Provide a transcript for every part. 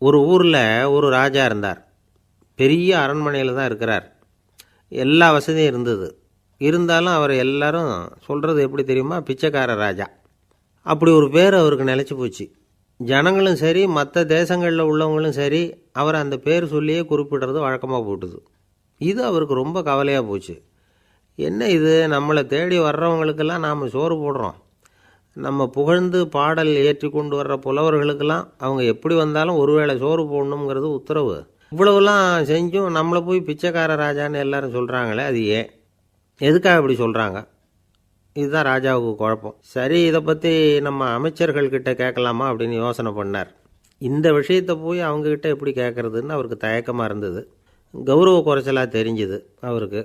ஒரு ஊரில் ஒரு ராஜா இருந்தார். பெரிய அரண்மனையில் தான் இருக்கிறார். எல்லா வசதியும் இருந்தது. இருந்தாலும் அவர் எல்லாரும் சொல்கிறது எப்படி தெரியுமா? பிச்சைக்கார ராஜா. அப்படி ஒரு பேர் அவருக்கு நிலச்சி போச்சு. ஜனங்களும் சரி, மற்ற தேசங்களில் உள்ளவங்களும் சரி, அவர் அந்த பேர் சொல்லியே குறிப்பிடுறது வழக்கமாக போட்டுது. இது அவருக்கு ரொம்ப கவலையாக போச்சு. என்ன இது, நம்மளை தேடி வர்றவங்களுக்கெல்லாம் நாம் சோறு போடுறோம். நம்ம புகழ்ந்து பாடல் ஏற்றி கொண்டு வர்ற புலவர்களுக்கெல்லாம் அவங்க எப்படி வந்தாலும் ஒருவேளை சோறு போடணுங்கிறது உத்தரவு. இவ்வளவுலாம் செஞ்சும் நம்மளை போய் பிச்சைக்கார ராஜான்னு எல்லாரும் சொல்கிறாங்களே, அது ஏன்? எதுக்காக இப்படி சொல்கிறாங்க? இதுதான் ராஜாவுக்கு குழப்பம். சரி, இதை பற்றி நம்ம அமைச்சர்கள்கிட்ட கேட்கலாமா அப்படின்னு யோசனை பண்ணார். இந்த விஷயத்தை போய் அவங்கக்கிட்ட எப்படி கேட்குறதுன்னு அவருக்கு தயக்கமாக இருந்தது. கௌரவ குறைச்சலாக தெரிஞ்சுது அவருக்கு.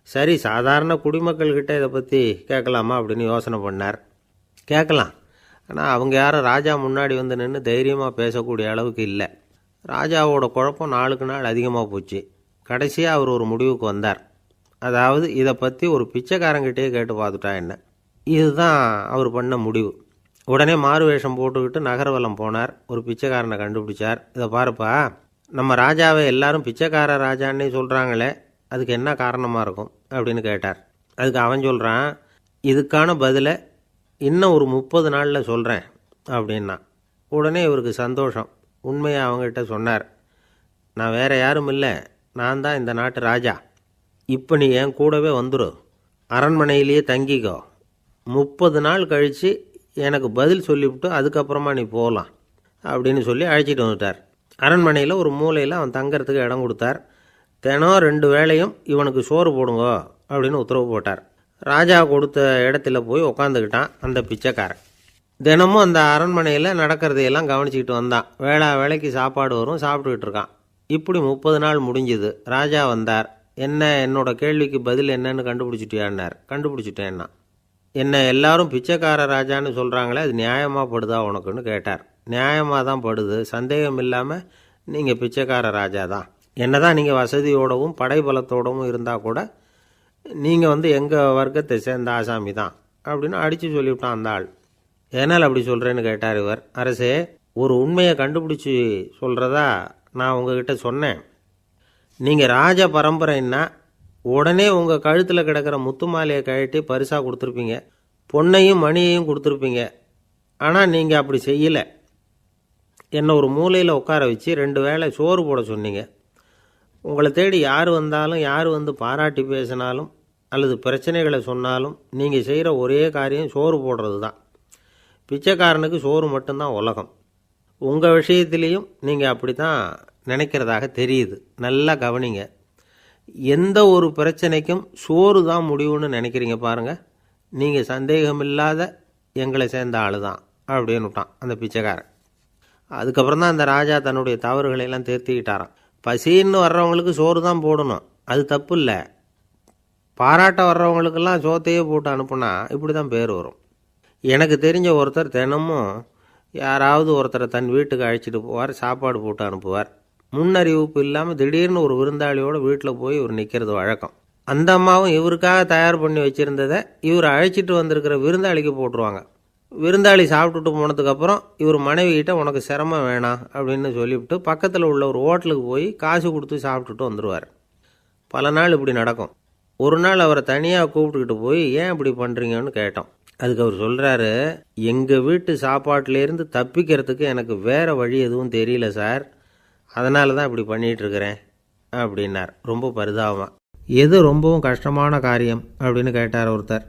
சரி, சாதாரண குடிமக்கள்கிட்ட இதை பற்றி கேட்கலாமா அப்படின்னு யோசனை பண்ணார். கேட்கலாம். ஆனால் அவங்க யாரும் ராஜா முன்னாடி வந்து நின்று தைரியமாக பேசக்கூடிய அளவுக்கு இல்லை. ராஜாவோட குழப்பம் நாளுக்கு நாள் அதிகமாக போச்சு. கடைசியாக அவர் ஒரு முடிவுக்கு வந்தார். அதாவது இதை பற்றி ஒரு பிச்சைக்காரங்கிட்டே கேட்டு பார்த்துட்டா என்ன. இதுதான் அவர் பண்ண முடிவு. உடனே மாறு வேஷம் போட்டுக்கிட்டு நகர்வலம் போனார். ஒரு பிச்சைக்காரனை கண்டுபிடிச்சார். இதை பாருப்பா, நம்ம ராஜாவை எல்லாரும் பிச்சைக்கார ராஜான்னே சொல்கிறாங்களே, அதுக்கு என்ன காரணமாக இருக்கும் அப்படின்னு கேட்டார். அதுக்கு அவன் சொல்கிறான், இதுக்கான பதிலை இன்னும் ஒரு 30 நாளில் சொல்கிறேன் அப்படின்னா. உடனே இவருக்கு சந்தோஷம். உண்மையை அவங்ககிட்ட சொன்னார். நான் வேறு யாரும் இல்லை, நான் தான் இந்த நாட்டு ராஜா. இப்போ நீ என் கூடவே வந்துடு, அரண்மனையிலேயே தங்கிக்கோ. 30 நாள் கழித்து எனக்கு பதில் சொல்லிவிட்டு அதுக்கப்புறமா நீ போகலாம் அப்படின்னு சொல்லி அழைச்சிட்டு வந்துட்டார். அரண்மனையில் ஒரு மூலையில் அவன் தங்கறதுக்கு இடம் கொடுத்தார். தினம் 2 வேளையும் இவனுக்கு சோறு போடுங்க அப்படின்னு உத்தரவு போட்டார். ராஜா கொடுத்த இடத்துல போய் உக்காந்துக்கிட்டான் அந்த பிச்சைக்காரன். தினமும் அந்த அரண்மனையில் நடக்கிறதையெல்லாம் கவனிச்சிக்கிட்டு வந்தான். வேளைக்கு சாப்பாடு வரும், சாப்பிட்டுக்கிட்டு இருக்கான். இப்படி 30 நாள் முடிஞ்சுது. ராஜா வந்தார். என்ன, என்னோட கேள்விக்கு பதில் என்னன்னு கண்டுபிடிச்சிட்டியான்னார். கண்டுபிடிச்சிட்டேன்னா. என்ன எல்லாரும் பிச்சைக்கார ராஜான்னு சொல்கிறாங்களே, அது நியாயமாக படுதா உனக்குன்னு கேட்டார். நியாயமாக தான் படுது, சந்தேகம் இல்லாமல் நீங்கள் பிச்சைக்கார ராஜா தான். என்ன தான் நீங்கள் வசதியோடவும் படைபலத்தோடவும் இருந்தால் கூட நீங்கள் எங்கள் வர்க்கத்தை சேர்ந்த ஆசாமி தான் அப்படின்னு அடித்து சொல்லிவிட்டான் அந்த ஆள். ஏனால் அப்படி சொல்கிறேன்னு கேட்டார் இவர். அரசே, ஒரு உண்மையை கண்டுபிடிச்சி சொல்கிறதா நான் உங்ககிட்ட சொன்னேன். நீங்கள் ராஜ பரம்பரைன்னா உடனே உங்கள் கழுத்தில் கிடக்கிற முத்து மாலையை கழட்டி பரிசாக கொடுத்துருப்பீங்க, பொன்னையும் மணியையும் கொடுத்துருப்பீங்க. ஆனால் நீங்கள் அப்படி செய்யலை. என்னை ஒரு மூலையில் உட்கார வச்சு 2 வேளை சோறு போட சொன்னீங்க. உங்களை தேடி யார் வந்தாலும், யார் பாராட்டி பேசினாலும் அல்லது பிரச்சனைகளை சொன்னாலும் நீங்கள் செய்கிற ஒரே காரியம் சோறு போடுறது தான். பிச்சைக்காரனுக்கு சோறு மட்டும்தான் உலகம். உங்கள் விஷயத்திலையும் நீங்கள் அப்படி தான் நினைக்கிறதாக தெரியுது. நல்லா கவனிங்க. எந்த ஒரு பிரச்சனைக்கும் சோறு தான் முடிவுன்னு நினைக்கிறீங்க பாருங்கள். நீங்கள் சந்தேகமில்லாத எங்களை சேர்ந்த ஆள் தான் அப்படின்னு விட்டான் அந்த பிச்சைக்காரன். அதுக்கப்புறம் தான் அந்த ராஜா தன்னுடைய தவறுகளையெல்லாம் திருத்திக்கிட்டாரான். பசின்னு வர்றவங்களுக்கு சோறு தான் போடணும், அது தப்பு இல்லை. பாராட்ட வர்றவங்களுக்கெல்லாம் சோத்தையே போட்டு அனுப்புனா இப்படி தான் பேர் வரும். எனக்கு தெரிஞ்ச ஒருத்தர் தினமும் யாராவது ஒருத்தரை தன் வீட்டுக்கு அழைச்சிட்டு போவார், சாப்பாடு போட்டு அனுப்புவார். முன்னறிவிப்பு இல்லாமல் திடீர்னு ஒரு விருந்தாளியோட வீட்டில் போய் இவர் நிற்கிறது வழக்கம். அந்த அம்மாவும் இவருக்காக தயார் பண்ணி வச்சுருந்ததை இவர் அழைச்சிட்டு வந்திருக்கிற விருந்தாளிக்கு போட்டுருவாங்க. விருந்தாளி சாப்பிட்டுட்டு போனதுக்கப்புறம் இவர் மனைவிகிட்ட உனக்கு சிரமம் வேணாம் அப்படின்னு சொல்லிவிட்டு பக்கத்தில் உள்ள ஒரு ஹோட்டலுக்கு போய் காசு கொடுத்து சாப்பிட்டுட்டு வந்துடுவார். பல நாள் இப்படி நடக்கும். ஒரு நாள் அவரை தனியாக கூப்பிட்டுக்கிட்டு போய் ஏன் இப்படி பண்ணுறீங்கன்னு கேட்டோம். அதுக்கு அவர் சொல்கிறாரு, எங்கள் வீட்டு சாப்பாட்டிலேருந்து தப்பிக்கிறதுக்கு எனக்கு வேறு வழி எதுவும் தெரியல சார், அதனால தான் இப்படி பண்ணிகிட்ருக்கிறேன் அப்படின்னார் ரொம்ப பரிதாபமாக. எது ரொம்பவும் கஷ்டமான காரியம் அப்படின்னு கேட்டார் ஒருத்தர்.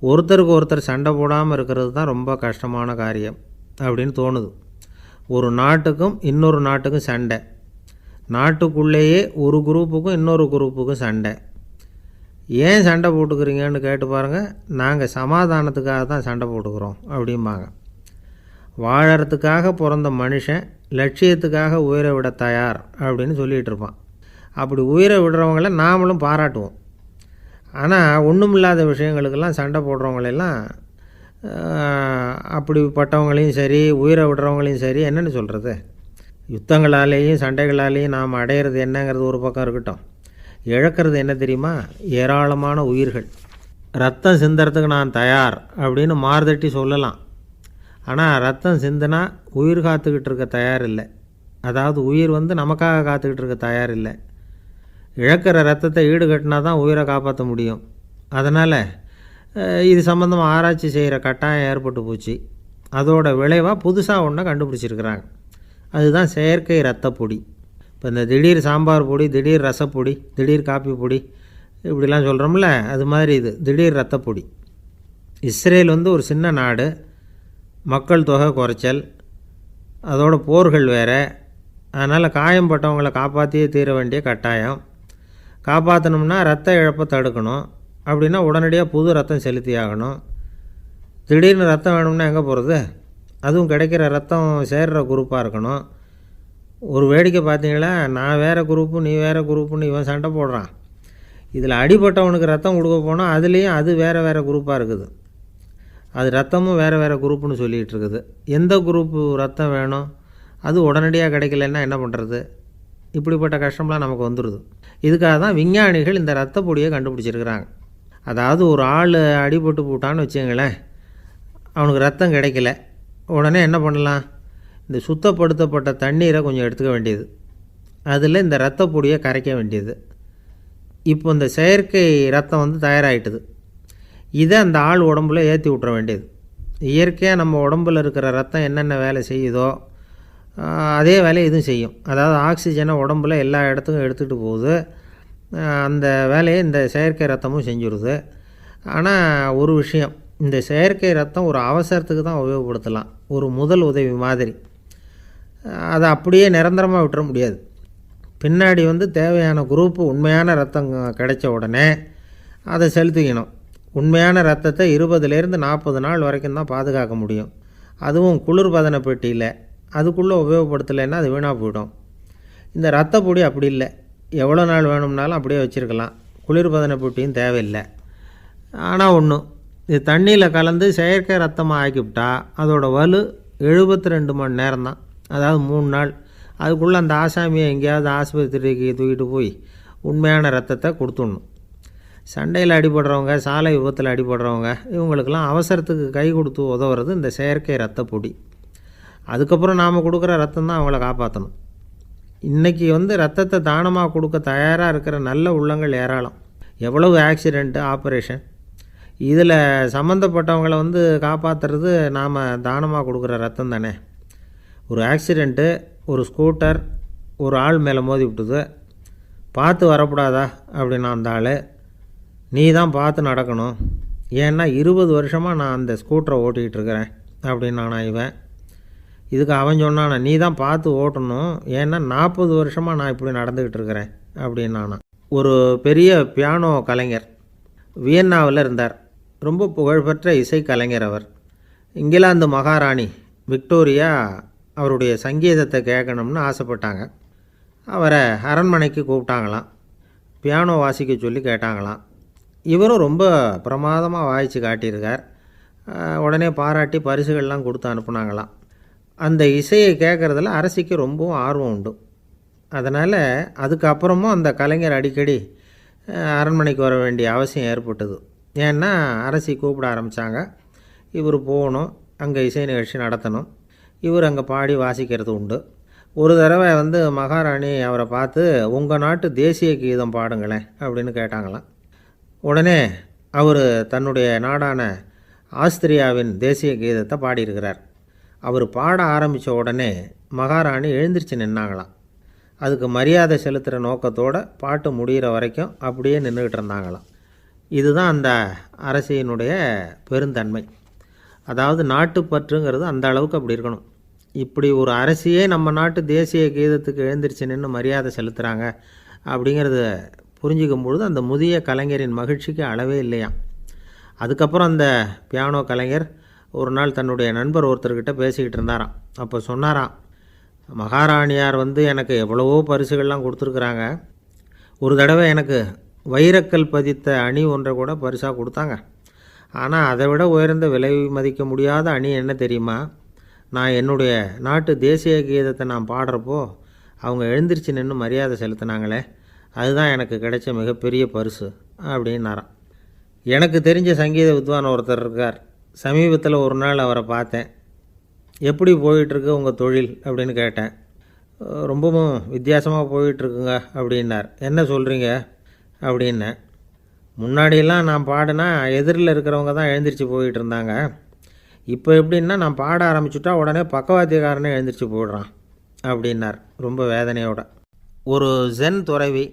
ஒருத்தருக்கு ஒருத்தர் சண்டை போடாமல் இருக்கிறது தான் ரொம்ப கஷ்டமான காரியம் அப்படின்னு தோணுது. ஒரு நாட்டுக்கும் இன்னொரு நாட்டுக்கும் சண்டை, நாட்டுக்குள்ளேயே ஒரு குரூப்புக்கும் இன்னொரு குரூப்புக்கும் சண்டை. ஏன் சண்டை போட்டுக்கிறீங்கன்னு கேட்டு பாருங்கள். நாங்கள் சமாதானத்துக்காக தான் சண்டை போட்டுக்கிறோம் அப்படிம்பாங்க. வாழறதுக்காக பிறந்த மனுஷன் லட்சியத்துக்காக உயிரை விட தயார் அப்படின்னு சொல்லிகிட்டு இருப்பான். அப்படி உயிரை விடுறவங்கள நாமளும் பாராட்டுவோம். ஆனால் ஒன்றுமில்லாத விஷயங்களுக்கெல்லாம் சண்டை போடுறவங்களெல்லாம், அப்படிப்பட்டவங்களையும் சரி உயிரை விடுறவங்களையும் சரி என்னென்னு சொல்கிறது, யுத்தங்களாலேயும் சண்டைகளாலேயும் நாம் அடையிறது என்னங்கிறது ஒரு பக்கம் இருக்கட்டும், இழக்கிறது என்ன தெரியுமா? ஏராளமான உயிர்கள். ரத்தம் சிந்துறதுக்கு நான் தயார் அப்படின்னு மார்தட்டி சொல்லலாம். ஆனால் ரத்தம் சிந்தினா உயிர் காத்துக்கிட்டு இருக்க தயார் இல்லை. அதாவது உயிர் வந்து நமக்காக காத்துக்கிட்டு இருக்க தயார் இல்லை. இழக்கிற ரத்தத்தை ஈடுகட்டினா தான் உயிரை காப்பாற்ற முடியும். அதனால் இது சம்மந்தமாக ஆராய்ச்சி செய்கிற கட்டாயம் ஏற்பட்டு போச்சு. அதோட விளைவாக புதுசாக ஒன்றை கண்டுபிடிச்சிருக்கிறாங்க. அதுதான் செயற்கை ரத்தப்பொடி. இப்போ இந்த திடீர் சாம்பார் பொடி, திடீர் ரசப்பொடி, திடீர் காப்பி பொடி இப்படிலாம் சொல்கிறோம்ல, அது மாதிரி இது திடீர் ரத்தப்பொடி. இஸ்ரேல் வந்து ஒரு சின்ன நாடு, மக்கள் தொகை குறைச்சல், அதோட போர்கள் வேறு. அதனால் காயம்பட்டவங்களை காப்பாற்றியே தீர வேண்டிய கட்டாயம். காப்பாற்றணும்னா ரத்த இழப்பை தடுக்கணும். அப்படின்னா உடனடியாக புது ரத்தம் செலுத்தி ஆகணும். திடீர்னு ரத்தம் வேணும்னா எங்கே போகிறது? அதுவும் கிடைக்கிற ரத்தம் சேர்கிற குரூப்பாக இருக்கணும். ஒரு வேடிக்கை பார்த்தீங்களா, நான் வேறு குரூப்பு நீ வேறு குரூப்புன்னு இவன் சண்டை போடுறான். இதில் அடிபட்டவனுக்கு ரத்தம் கொடுக்க போனால் அதுலேயும் அது வேறு வேறு குரூப்பாக இருக்குது. அது ரத்தமும் வேறு வேறு குரூப்புன்னு சொல்லிகிட்டு இருக்குது. எந்த குரூப்பு ரத்தம் வேணும்? அது உடனடியாக கிடைக்கலன்னா என்ன பண்ணுறது? இப்படிப்பட்ட கஷ்டம்லாம் நமக்கு வந்துடுது. இதுக்காக தான் விஞ்ஞானிகள் இந்த ரத்த பொடியை கண்டுபிடிச்சிருக்கிறாங்க. அதாவது ஒரு ஆள் அடிபட்டு போட்டான்னு வச்சுங்களேன், அவனுக்கு ரத்தம் கிடைக்கல. உடனே என்ன பண்ணலாம்? இந்த சுத்தப்படுத்தப்பட்ட தண்ணீரை கொஞ்சம் எடுத்துக்க வேண்டியது, அதில் இந்த ரத்த பொடியை கரைக்க வேண்டியது. இப்போ இந்த செயற்கை ரத்தம் வந்து தயாராகிட்டுது. இதை அந்த ஆள் உடம்புல ஏற்றி விட்டுற வேண்டியது. இயற்கையாக நம்ம உடம்பில் இருக்கிற ரத்தம் என்னென்ன வேலை செய்யுதோ அதே வேலையை இதுவும் செய்யும். அதாவது ஆக்சிஜனை உடம்புல எல்லா இடத்துக்கும் எடுத்துகிட்டு போகுது. அந்த வேலையை இந்த செயற்கை ரத்தமும் செஞ்சுருது. ஆனால் ஒரு விஷயம், இந்த செயற்கை ரத்தம் ஒரு அவசரத்துக்கு தான் உபயோகப்படுத்தலாம், ஒரு முதல் உதவி மாதிரி. அதை அப்படியே நிரந்தரமாக விட்டுற முடியாது. பின்னாடி வந்து தேவையான குரூப்பு உண்மையான ரத்தம் கிடைச்ச உடனே அதை செலுத்திக்கணும். உண்மையான ரத்தத்தை 20லேருந்து 40 நாள் வரைக்கும் தான் பாதுகாக்க முடியும். அதுவும் குளிர்பதன பெட்டியில். அதுக்குள்ளே உபயோகப்படுத்தலைன்னா அது வீணாக போயிடும். இந்த ரத்த பொடி அப்படி இல்லை, எவ்வளோ நாள் வேணும்னாலும் அப்படியே வச்சுருக்கலாம். குளிர்பதன பெட்டியும் தேவையில்லை. ஆனால் ஒன்று, இது தண்ணியில் கலந்து செயற்கை ரத்தமாக ஆக்கிவிட்டா அதோட வலு 72 மணி நேரம் தான், அதாவது 3 நாள். அதுக்குள்ளே அந்த ஆசாமியை எங்கேயாவது ஆஸ்பத்திரிக்கு தூக்கிட்டு போய் உண்மையான ரத்தத்தை கொடுத்துடணும். சண்டையில் அடிபடுறவங்க, சாலை விபத்தில் அடிபடுறவங்க, இவங்களுக்கெல்லாம் அவசரத்துக்கு கை கொடுத்து உதவுறது இந்த செயற்கை ரத்த பொடி. அதுக்கப்புறம் நாம் கொடுக்குற ரத்தம் தான் அவங்கள காப்பாற்றணும். இன்றைக்கி வந்து ரத்தத்தை தானமாக கொடுக்க தயாராக இருக்கிற நல்ல உள்ளங்கள் ஏராளம். எவ்வளவு ஆக்சிடெண்ட்டு, ஆப்ரேஷன், இதில் சம்மந்தப்பட்டவங்களை வந்து காப்பாற்றுறது நாம் தானமாக கொடுக்குற ரத்தம் தானே. ஒரு ஆக்சிடெண்ட்டு, ஒரு ஸ்கூட்டர் ஒரு ஆள் மேலே மோதி விட்டுது, பார்த்து வரக்கூடாதா அப்படின்னா அந்த ஆள், நீ தான் பார்த்து நடக்கணும், ஏன்னா 20 வருஷமாக நான் அந்த ஸ்கூட்டரை ஓட்டிகிட்டு இருக்கிறேன் அப்படின்னானா இவன். இதுக்கு அவன் சொன்னானா, நீ தான் பார்த்து ஓட்டணும், ஏன்னா 40 வருஷமாக நான் இப்படி நடந்துக்கிட்டு இருக்கிறேன் அப்படின்னானா. ஒரு பெரிய பியானோ கலைஞர் வியன்னாவில் இருந்தார். ரொம்ப புகழ்பெற்ற இசைக்கலைஞர் அவர். இங்கிலாந்து மகாராணி விக்டோரியா அவருடைய சங்கீதத்தை கேட்கணும்னு ஆசைப்பட்டாங்க. அவரை அரண்மனைக்கு கூப்பிட்டாங்களாம். பியானோ வாசிக்க சொல்லி கேட்டாங்களாம். இவரும் ரொம்ப பிரமாதமாக வாய்ச்சி காட்டியிருக்கார். உடனே பாராட்டி பரிசுகள்லாம் கொடுத்து அனுப்புனாங்களாம். அந்த இசையை கேட்குறதுல அரசிக்கு ரொம்பவும் ஆர்வம் உண்டு. அதனால் அதுக்கப்புறமும் அந்த கலைஞர் அடிக்கடி அரண்மனைக்கு வர வேண்டிய அவசியம் ஏற்பட்டது. ஏன்னா அரசி கூப்பிட ஆரம்பித்தாங்க. இவர் போகணும், அங்கே இசை நிகழ்ச்சி நடத்தணும். இவர் அங்கே பாடி வாசிக்கிறது உண்டு. ஒரு தடவை வந்து மகாராணி அவரை பார்த்து, உங்கள் நாட்டு தேசிய கீதம் பாடுங்களேன் அப்படின்னு கேட்டாங்களாம். உடனே அவர் தன்னுடைய நாடான ஆஸ்திரியாவின் தேசிய கீதத்தை பாடியிருக்கிறார். அவர் பாட ஆரம்பித்த உடனே மகாராணி எழுந்திரிச்சு நின்னாங்களாம். அதுக்கு மரியாதை செலுத்துகிற நோக்கத்தோடு பாட்டு முடிகிற வரைக்கும் அப்படியே நின்றுக்கிட்டு இருந்தாங்களாம். இதுதான் அந்த அரசியினுடைய பெருந்தன்மை. அதாவது நாட்டுப்பற்றுங்கிறது அந்த அளவுக்கு அப்படி இருக்கணும். இப்படி ஒரு அரசியே நம்ம நாட்டு தேசிய கீதத்துக்கு எழுந்திரிச்சு நின்று மரியாதை செலுத்துகிறாங்க அப்படிங்கிறத புரிஞ்சிக்கும் பொழுது அந்த முதிய கலைஞரின் மகிழ்ச்சிக்கு அளவே இல்லையாம். அதுக்கப்புறம் அந்த பியானோ கலைஞர் ஒரு நாள் தன்னுடைய நண்பர் ஒருத்தர்கிட்ட பேசிக்கிட்டு இருந்தாராம். அப்போ சொன்னாராம், மகாராணியார் வந்து எனக்கு எவ்வளவோ பரிசுகள்லாம் கொடுத்துருக்குறாங்க. ஒரு தடவை எனக்கு வைரக்கல் பதித்த அணி ஒன்றை கூட பரிசாக கொடுத்தாங்க. ஆனால் அதை விட உயர்ந்த விலை மதிக்க முடியாத அணி என்ன தெரியுமா? நான் என்னுடைய நாட்டு தேசிய கீதத்தை நான் பாடுறப்போ அவங்க எழுந்திரிச்சு நின்று மரியாதை செலுத்தினாங்களே, அதுதான் எனக்கு கிடைச்ச மிகப்பெரிய பரிசு அப்படின்னாராம். எனக்கு தெரிஞ்ச சங்கீத வித்வான் ஒருத்தர் இருக்கார். சமீபத்தில் ஒரு நாள் அவரை பார்த்தேன். எப்படி போயிட்டுருக்கு உங்கள் தொழில் அப்படின்னு கேட்டேன். ரொம்பவும் வித்தியாசமாக போயிட்டுருக்குங்க அப்படின்னார். என்ன சொல்கிறீங்க அப்படின்னேன். முன்னாடியெல்லாம் நான் பாடினா எதிரில் இருக்கிறவங்க தான் எழுந்திரிச்சு போயிட்டு இருந்தாங்க. இப்போ எப்படின்னா நான் பாட ஆரம்பிச்சுட்டா உடனே பக்கவாத்தியக்காரனே எழுந்திரிச்சு போயிடுறான் அப்படின்னார் ரொம்ப வேதனையோட. ஒரு ஜென் துறவி,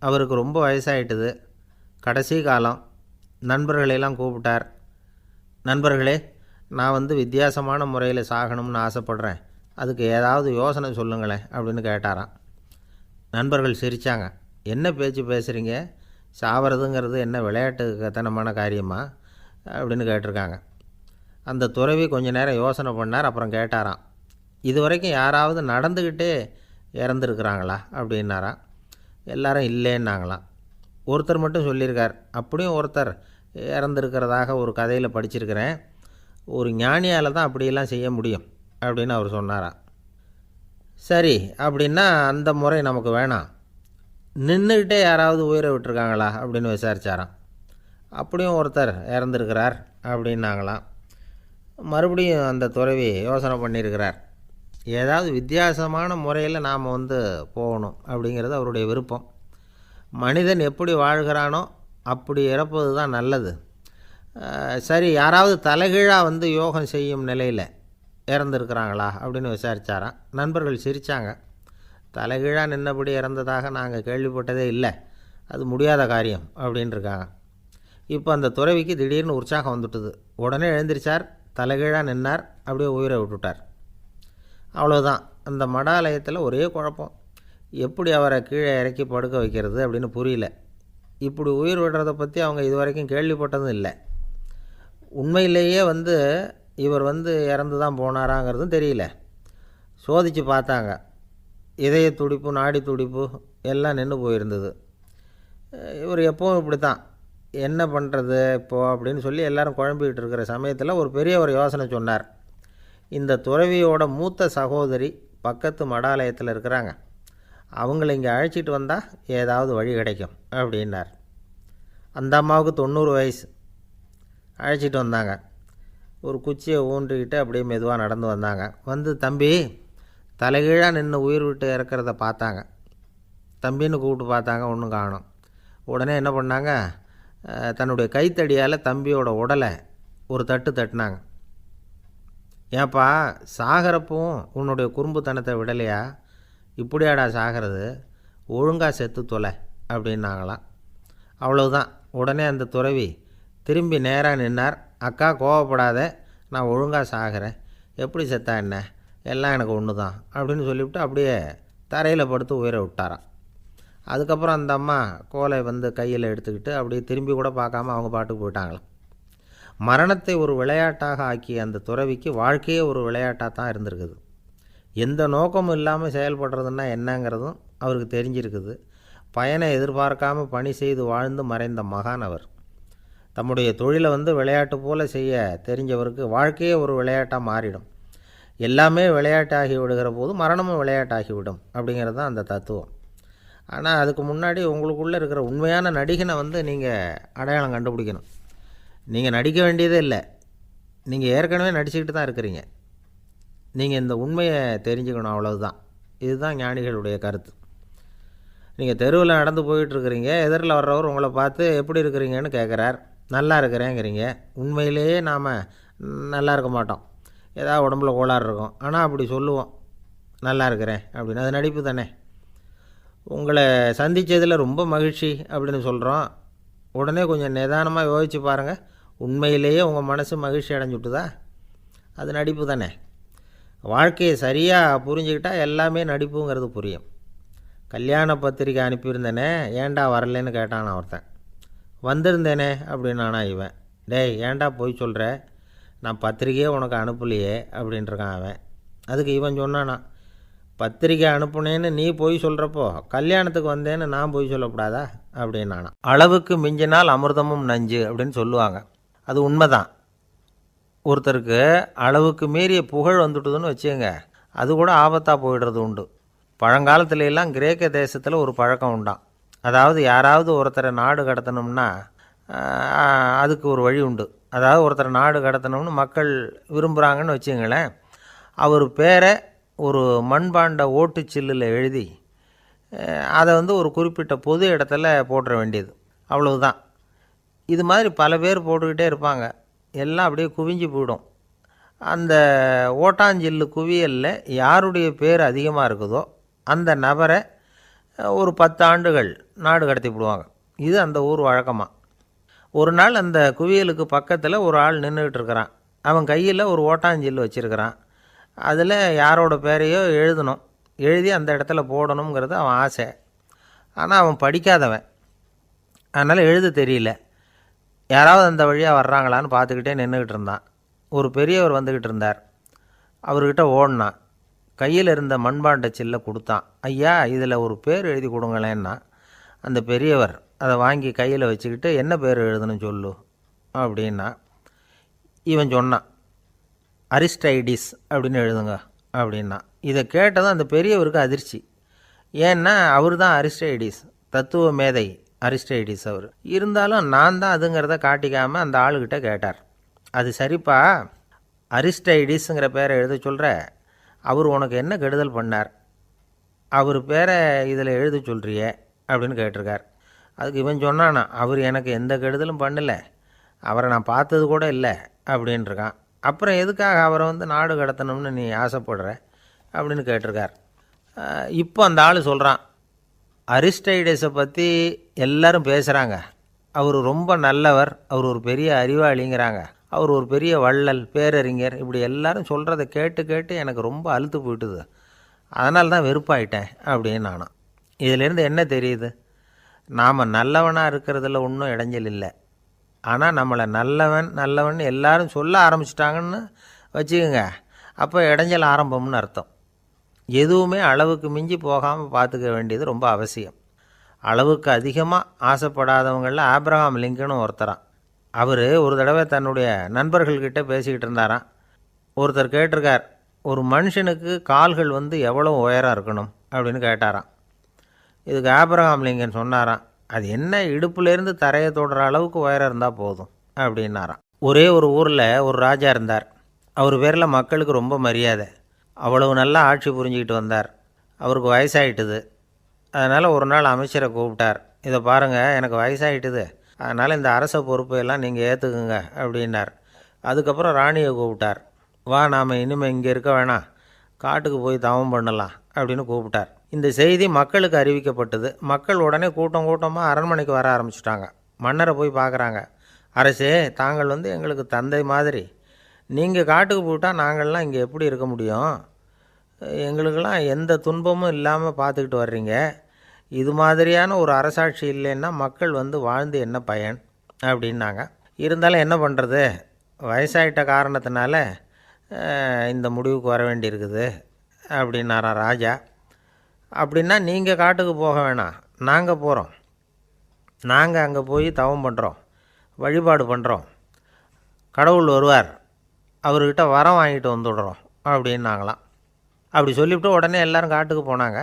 அவருக்கு ரொம்ப வயசாகிட்டுது, கடைசி காலம். நண்பர்களெல்லாம் கூப்பிட்டார். நண்பர்களே, நான் வித்தியாசமான முறையில் சாகணும்னு ஆசைப்பட்றேன், அதுக்கு ஏதாவது யோசனை சொல்லுங்களேன் அப்படின்னு கேட்டாராம். நண்பர்கள் சிரித்தாங்க. என்ன பேச்சு பேசுகிறீங்க, சாவறதுங்கிறது என்ன விளையாட்டுத்தனமான காரியமா அப்படின்னு கேட்டிருக்காங்க. அந்த துறவி கொஞ்ச நேரம் யோசனை பண்ணார். அப்புறம் கேட்டாராம், இது வரைக்கும் யாராவது நடந்துக்கிட்டே இறந்துருக்குறாங்களா அப்படின்னாராம். எல்லாரும் இல்லைன்னாங்களாம். ஒருத்தர் மட்டும் சொல்லியிருக்கார். அப்படியும் ஒருத்தர் இறந்துருக்கிறதாக ஒரு கதையில் படிச்சிருக்கிறேன், ஒரு ஞானியால் தான் அப்படியெல்லாம் செய்ய முடியும் அப்படின்னு அவர் சொன்னாராம். சரி, அப்படின்னா அந்த முறை நமக்கு வேணாம், நின்றுக்கிட்டே யாராவது உயிரை விட்டுருக்காங்களா அப்படின்னு விசாரித்தாராம். அப்படியும் ஒருத்தர் இறந்துருக்கிறார் அப்படின்னாங்களாம். மறுபடியும் அந்த துறவி யோசனை பண்ணியிருக்கிறார். ஏதாவது வித்தியாசமான முறையில் நாம் போகணும் அப்படிங்கிறது அவருடைய விருப்பம். மனிதன் எப்படி வாழ்கிறானோ அப்படி இறப்பது தான் நல்லது. சரி, யாராவது தலைகீழாக யோகம் செய்யும் நிலையில் இறந்துருக்கிறாங்களா அப்படின்னு விசாரித்தாராம். நண்பர்கள் சிரித்தாங்க. தலைகீழாக நின்னபடி இறந்ததாக நாங்கள் கேள்விப்பட்டதே இல்லை, அது முடியாத காரியம் அப்படின்ட்டுருக்காங்க. இப்போ அந்த துறவிக்கு திடீர்னு உற்சாகம் வந்துட்டுது. உடனே எழுந்திரிச்சார், தலைகீழாக நின்னார், அப்படியே உயிரை விட்டுட்டார். அவ்வளோதான். அந்த மடாலயத்தில் ஒரே குழப்பம். எப்படி அவரை கீழே இறக்கி படுக்க வைக்கிறது அப்படின்னு புரியல. இப்படி உயிர் விடுறதை பற்றி அவங்க இது வரைக்கும் கேள்விப்பட்டதும் இல்லை. உண்மையிலேயே இவர் இறந்து தான் போனாராங்கிறதும் தெரியல. சோதித்து பார்த்தாங்க. இதய துடிப்பு, நாடி துடிப்பு எல்லாம் நின்று போயிருந்தது. இவர் எப்பவும் இப்படி தான், என்ன பண்ணுறது இப்போது அப்படின்னு சொல்லி எல்லோரும் குழம்பிக்கிட்டு இருக்கிற சமயத்தில் ஒரு பெரிய ஒரு யோசனை சொன்னார். இந்த துறவியோட மூத்த சகோதரி பக்கத்து மடாலயத்தில் இருக்கிறாங்க, அவங்கள இங்கே அழைச்சிட்டு வந்தால் ஏதாவது வழி கிடைக்கும் அப்படின்னார். அந்த அம்மாவுக்கு 90 வயசு. அழைச்சிட்டு வந்தாங்க. ஒரு குச்சியை ஊன்றிக்கிட்டு அப்படியே மெதுவாக நடந்து வந்தாங்க. தம்பி, தலைகீழாக நின்று உயிர் விட்டு இறக்கிறத பார்த்தாங்க. தம்பின்னு கூப்பிட்டு பார்த்தாங்க, ஒன்றும் காணோம். உடனே என்ன பண்ணாங்க, தன்னுடைய கைத்தடியால் தம்பியோட உடலை ஒரு தட்டு தட்டினாங்க. ஏப்பா, சாகிறப்பவும் உன்னுடைய குறும்புத்தனத்தை விடலையா, இப்படியாடா சாகிறது, ஒழுங்காக செத்து தொலை அப்படின்னாங்களாம். அவ்வளவுதான். உடனே அந்த துறவி திரும்பி நேராக நின்னார். அக்கா, கோவப்படாத, நான் ஒழுங்காக சாகிறேன், எப்படி செத்தா என்ன, எல்லாம் எனக்கு ஒன்று தான் அப்படின்னு சொல்லிவிட்டு அப்படியே தரையில் படுத்து உயிரை விட்டாராம். அதுக்கப்புறம் அந்த அம்மா கோலை கையில் எடுத்துக்கிட்டு அப்படியே திரும்பி கூட பார்க்காம அவங்க பாட்டுக்கு போயிட்டாங்களாம். மரணத்தை ஒரு விளையாட்டாக ஆக்கிய அந்த துறவிக்கு வாழ்க்கையே ஒரு விளையாட்டாக தான் இருந்திருக்குது. எந்த நோக்கமும் இல்லாமல் செயல்படுறதுன்னா என்னங்கிறதும் அவருக்கு தெரிஞ்சிருக்குது. பயனை எதிர்பார்க்காமல் பணி செய்து வாழ்ந்து மறைந்த மகான் அவர். தம்முடைய தொழிலை விளையாட்டு போல் செய்ய தெரிஞ்சவருக்கு வாழ்க்கையே ஒரு விளையாட்டாக மாறிடும். எல்லாமே விளையாட்டாகி விடுகிற போது மரணமும் விளையாட்டாகிவிடும் அப்படிங்கிறது தான் அந்த தத்துவம். ஆனால் அதுக்கு முன்னாடி உங்களுக்குள்ளே இருக்கிற உண்மையான நடிகனை நீங்கள் அடையாளம் கண்டுபிடிக்கணும். நீங்கள் நடிக்க வேண்டியதே இல்லை, நீங்கள் ஏற்கனவே நடிச்சுக்கிட்டு தான் இருக்கிறீங்க. நீங்கள் இந்த உண்மையை தெரிஞ்சுக்கணும், அவ்வளவுதான். இதுதான் ஞானிகளுடைய கருத்து. நீங்கள் தெருவில் நடந்து போயிட்டுருக்கிறீங்க, எதிரில் வர்றவர் உங்களை பார்த்து எப்படி இருக்கிறீங்கன்னு கேட்குறார். நல்லா இருக்கிறேங்கிறீங்க. உண்மையிலேயே நாம் நல்லா இருக்க மாட்டோம், ஏதாவது உடம்புல கோளாறு இருக்கும். ஆனால் அப்படி சொல்லுவோம், நல்லா இருக்கிறேன் அப்படின்னு. அது நடிப்பு தானே. உங்களை சந்தித்ததில் ரொம்ப மகிழ்ச்சி அப்படின்னு சொல்கிறோம். உடனே கொஞ்சம் நிதானமாக யோசித்து பாருங்கள், உண்மையிலேயே உங்கள் மனசு மகிழ்ச்சி அடைஞ்சுட்டுதா? அது நடிப்பு தானே. வாழ்க்கையை சரியாக புரிஞ்சுக்கிட்டால் எல்லாமே நடிப்புங்கிறது புரியும். கல்யாண பத்திரிக்கை அனுப்பியிருந்தேனே, ஏன்டா வரலன்னு கேட்டான் ஒருத்தன். வந்திருந்தேனே அப்படின்னானா இவன். டேய், ஏன்டா போய் சொல்கிற, நான் பத்திரிக்கையே உனக்கு அனுப்பலையே அப்படின்ட்டுருக்கான் அவன். அதுக்கு இவன் சொன்னானா, பத்திரிக்கை அனுப்புனேன்னு நீ போய் சொல்கிறப்போ கல்யாணத்துக்கு வந்தேன்னு நான் போய் சொல்லக்கூடாதா அப்படின்னானா. அளவுக்கு மிஞ்சினால் அமிர்தமும் நஞ்சு அப்படின்னு சொல்லுவாங்க. அது உண்மைதான். ஒருத்தருக்கு அளவுக்கு மீறிய புகழ் வந்துட்டுதுன்னு வச்சுங்க, அது கூட ஆபத்தாக போயிடுறது உண்டு. பழங்காலத்துல எல்லாம் கிரேக்க தேசத்தில் ஒரு பழக்கம் உண்டாம். அதாவது யாராவது ஒருத்தரை நாடு கடத்தணும்னா அதுக்கு ஒரு வழி உண்டு. அதாவது ஒருத்தரை நாடு கடத்தணும்னு மக்கள் விரும்புகிறாங்கன்னு வச்சுங்களேன், அவர் பேரை ஒரு மண்பாண்ட ஓட்டுச்சில்லில் எழுதி அதை ஒரு குறிப்பிட்ட பொது இடத்துல போட்டுற வேண்டியது, அவ்வளவுதான். இது மாதிரி பல பேர் போட்டுக்கிட்டே இருப்பாங்க. எல்லாம் அப்படியே குவிஞ்சு போயிடும். அந்த ஓட்டாஞ்சில்லு குவியலில் யாருடைய பேர் அதிகமாக இருக்குதோ அந்த நபரை ஒரு 10 ஆண்டுகள் நாடு கடத்தி விடுவாங்க. இது அந்த ஊர் வழக்கமாக. ஒரு நாள் அந்த குவியலுக்கு பக்கத்தில் ஒரு ஆள் நின்றுக்கிட்டு இருக்கிறான். அவன் கையில் ஒரு ஓட்டாஞ்சில்லு வச்சுருக்கிறான். அதில் யாரோட பேரையோ எழுதணும், எழுதி அந்த இடத்துல போடணுங்கிறது அவன் ஆசை. ஆனால் அவன் படிக்காதவன், அதனால் எழுத தெரியல. யாராவது அந்த வழியாக வர்றாங்களான்னு பார்த்துக்கிட்டே நின்றுக்கிட்டு இருந்தான். ஒரு பெரியவர் வந்துக்கிட்டு இருந்தார். அவர்கிட்ட ஓடினான். கையில் இருந்த மண்பாண்ட சில்லை கொடுத்தான். ஐயா, இதில் ஒரு பேர் எழுதி கொடுங்களேன்னா. அந்த பெரியவர் அதை வாங்கி கையில் வச்சுக்கிட்டு, என்ன பேர் எழுதணும் சொல்லு அப்படின்னா. இவன் சொன்னான், அரிஸ்டைடிஸ் அப்படின்னு எழுதுங்க அப்படின்னா. இதை கேட்டதும் அந்த பெரியவருக்கு அதிர்ச்சி. ஏன்னா அவர் தான் அரிஸ்டைடிஸ், தத்துவ மேதை அரிஸ்டைடிஸ் அவர். இருந்தாலும் நான் தான் அதுங்கிறத காட்டிக்காமல் அந்த ஆளுக்கிட்ட கேட்டார். அது சரிப்பா, அரிஸ்டைடிஸுங்கிற பேரை எழுத சொல்கிற, அவர் உனக்கு என்ன கெடுதல் பண்ணார்? அவர் பேரை இதில் எழுத சொல்கிறியே அப்படின்னு கேட்டிருக்கார். அதுக்கு இவன் சொன்னானா, அவர் எனக்கு எந்த கெடுதலும் பண்ணலை, அவரை நான் பார்த்தது கூட இல்லை அப்படின்ட்டுருக்கான். அப்புறம் எதுக்காக அவரை நாடு கடத்தணும்னு நீ ஆசைப்படுற அப்படின்னு கேட்டிருக்கார். இப்போ அந்த ஆள் சொல்கிறான், அரிஸ்டைடஸை பற்றி எல்லாரும் பேசுகிறாங்க, அவர் ரொம்ப நல்லவர், அவர் ஒரு பெரிய அறிவாளிங்கிறாங்க, அவர் ஒரு பெரிய வள்ளல், பேரறிஞர், இப்படி எல்லாரும் சொல்கிறத கேட்டு கேட்டு எனக்கு ரொம்ப அலுத்து போயிட்டுது, அதனால தான் வெறுப்பாயிட்டேன் அப்படின்னு நானும். இதிலேருந்து என்ன தெரியுது? நாம் நல்லவனாக இருக்கிறதுல ஒன்றும் இடைஞ்சல் இல்லை. ஆனால் நம்மளை நல்லவன் எல்லாரும் சொல்ல ஆரம்பிச்சிட்டாங்கன்னு வச்சுக்கோங்க, அப்போ இடைஞ்சல் ஆரம்பம்னு அர்த்தம். எதுவுமே அளவுக்கு மிஞ்சி போகாமல் பார்த்துக்க வேண்டியது ரொம்ப அவசியம். அளவுக்கு அதிகமாக ஆசைப்படாதவங்களில் ஆப்ரஹாம் லிங்கனும் ஒருத்தரான். அவர் ஒரு தடவை தன்னுடைய நண்பர்கள்கிட்ட பேசிக்கிட்டு இருந்தாராம். ஒருத்தர் கேட்டிருக்கார், ஒரு மனுஷனுக்கு கால்கள் எவ்வளோ உயரம் இருக்கணும் அப்படின்னு கேட்டாராம். இதுக்கு ஆப்ரஹாம் லிங்கன் சொன்னாராம், அது என்ன, இடுப்புலேருந்து தரையை தொடுற அளவுக்கு உயரம் இருந்தால் போதும் அப்படின்னாராம். ஒரே ஒரு ஊரில் ஒரு ராஜா இருந்தார். அவர் பேரில் மக்களுக்கு ரொம்ப மரியாதை. அவ்வளவு நல்லா ஆட்சி புரிஞ்சிக்கிட்டு வந்தார். அவருக்கு வயசாகிட்டுது. அதனால் ஒரு நாள் அமைச்சரை கூப்பிட்டார். இதை பாருங்கள், எனக்கு வயசாகிட்டுது, அதனால் இந்த அரச பொறுப்பையெல்லாம் நீங்கள் ஏற்றுக்குங்க அப்படின்னார். அதுக்கப்புறம் ராணியை கூப்பிட்டார். வா, நாம் இனிமேல் இங்கே இருக்க வேணாம், காட்டுக்கு போய் தவம் பண்ணலாம் அப்படின்னு கூப்பிட்டார். இந்த செய்தி மக்களுக்கு அறிவிக்கப்பட்டது. மக்கள் உடனே கூட்டமாக அரண்மனைக்கு வர ஆரம்பிச்சிட்டாங்க. மன்னரை போய் பார்க்குறாங்க. அரசே, தாங்கள் எங்களுக்கு தந்தை மாதிரி, நீங்கள் காட்டுக்கு போயிட்டால் நாங்கள்லாம் இங்கே எப்படி இருக்க முடியும்? எங்களுக்கெல்லாம் எந்த துன்பமும் இல்லாமல் பார்த்துக்கிட்டு வர்றீங்க. இது மாதிரியான ஒரு அரசாட்சி இல்லைன்னா மக்கள் வாழ்ந்து என்ன பயன் அப்படின்னாங்க. இருந்தாலும் என்ன பண்ணுறது, வயசாயிட்ட காரணத்தினால இந்த முடிவுக்கு வர வேண்டியிருக்குது அப்படின்னாராம் ராஜா. அப்படின்னா நீங்கள் காட்டுக்கு போக வேணாம், நாங்கள் போகிறோம். நாங்கள் அங்கே போய் தவம் பண்ணுறோம், வழிபாடு பண்ணுறோம், கடவுள் வருவார், அவர்கிட்ட வரம் வாங்கிட்டு வந்துடுறோம் அப்படின்னாங்களாம். அப்படி சொல்லிவிட்டு உடனே எல்லோரும் காட்டுக்கு போனாங்க.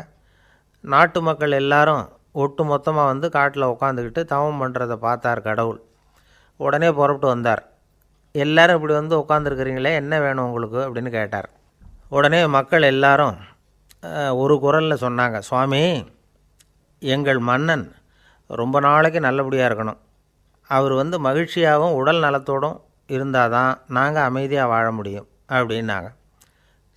நாட்டு மக்கள் எல்லாரும் ஒட்டு மொத்தமாக காட்டில் உட்காந்துக்கிட்டு தவம் பண்ணுறதை பார்த்தார் கடவுள். உடனே புறப்பட்டு வந்தார். எல்லோரும் இப்படி உட்காந்துருக்குறீங்களே, என்ன வேணும் உங்களுக்கு அப்படின்னு கேட்டார். உடனே மக்கள் எல்லாரும் ஒரு குரலில் சொன்னாங்க, சுவாமி, எங்கள் மன்னன் ரொம்ப நாளைக்கு நல்லபடியாக இருக்கணும், அவர் மகிழ்ச்சியாகவும் உடல் நலத்தோடும் இருந்தால் தான் நாங்கள் அமைதியாக வாழ முடியும் அப்படின்னாங்க.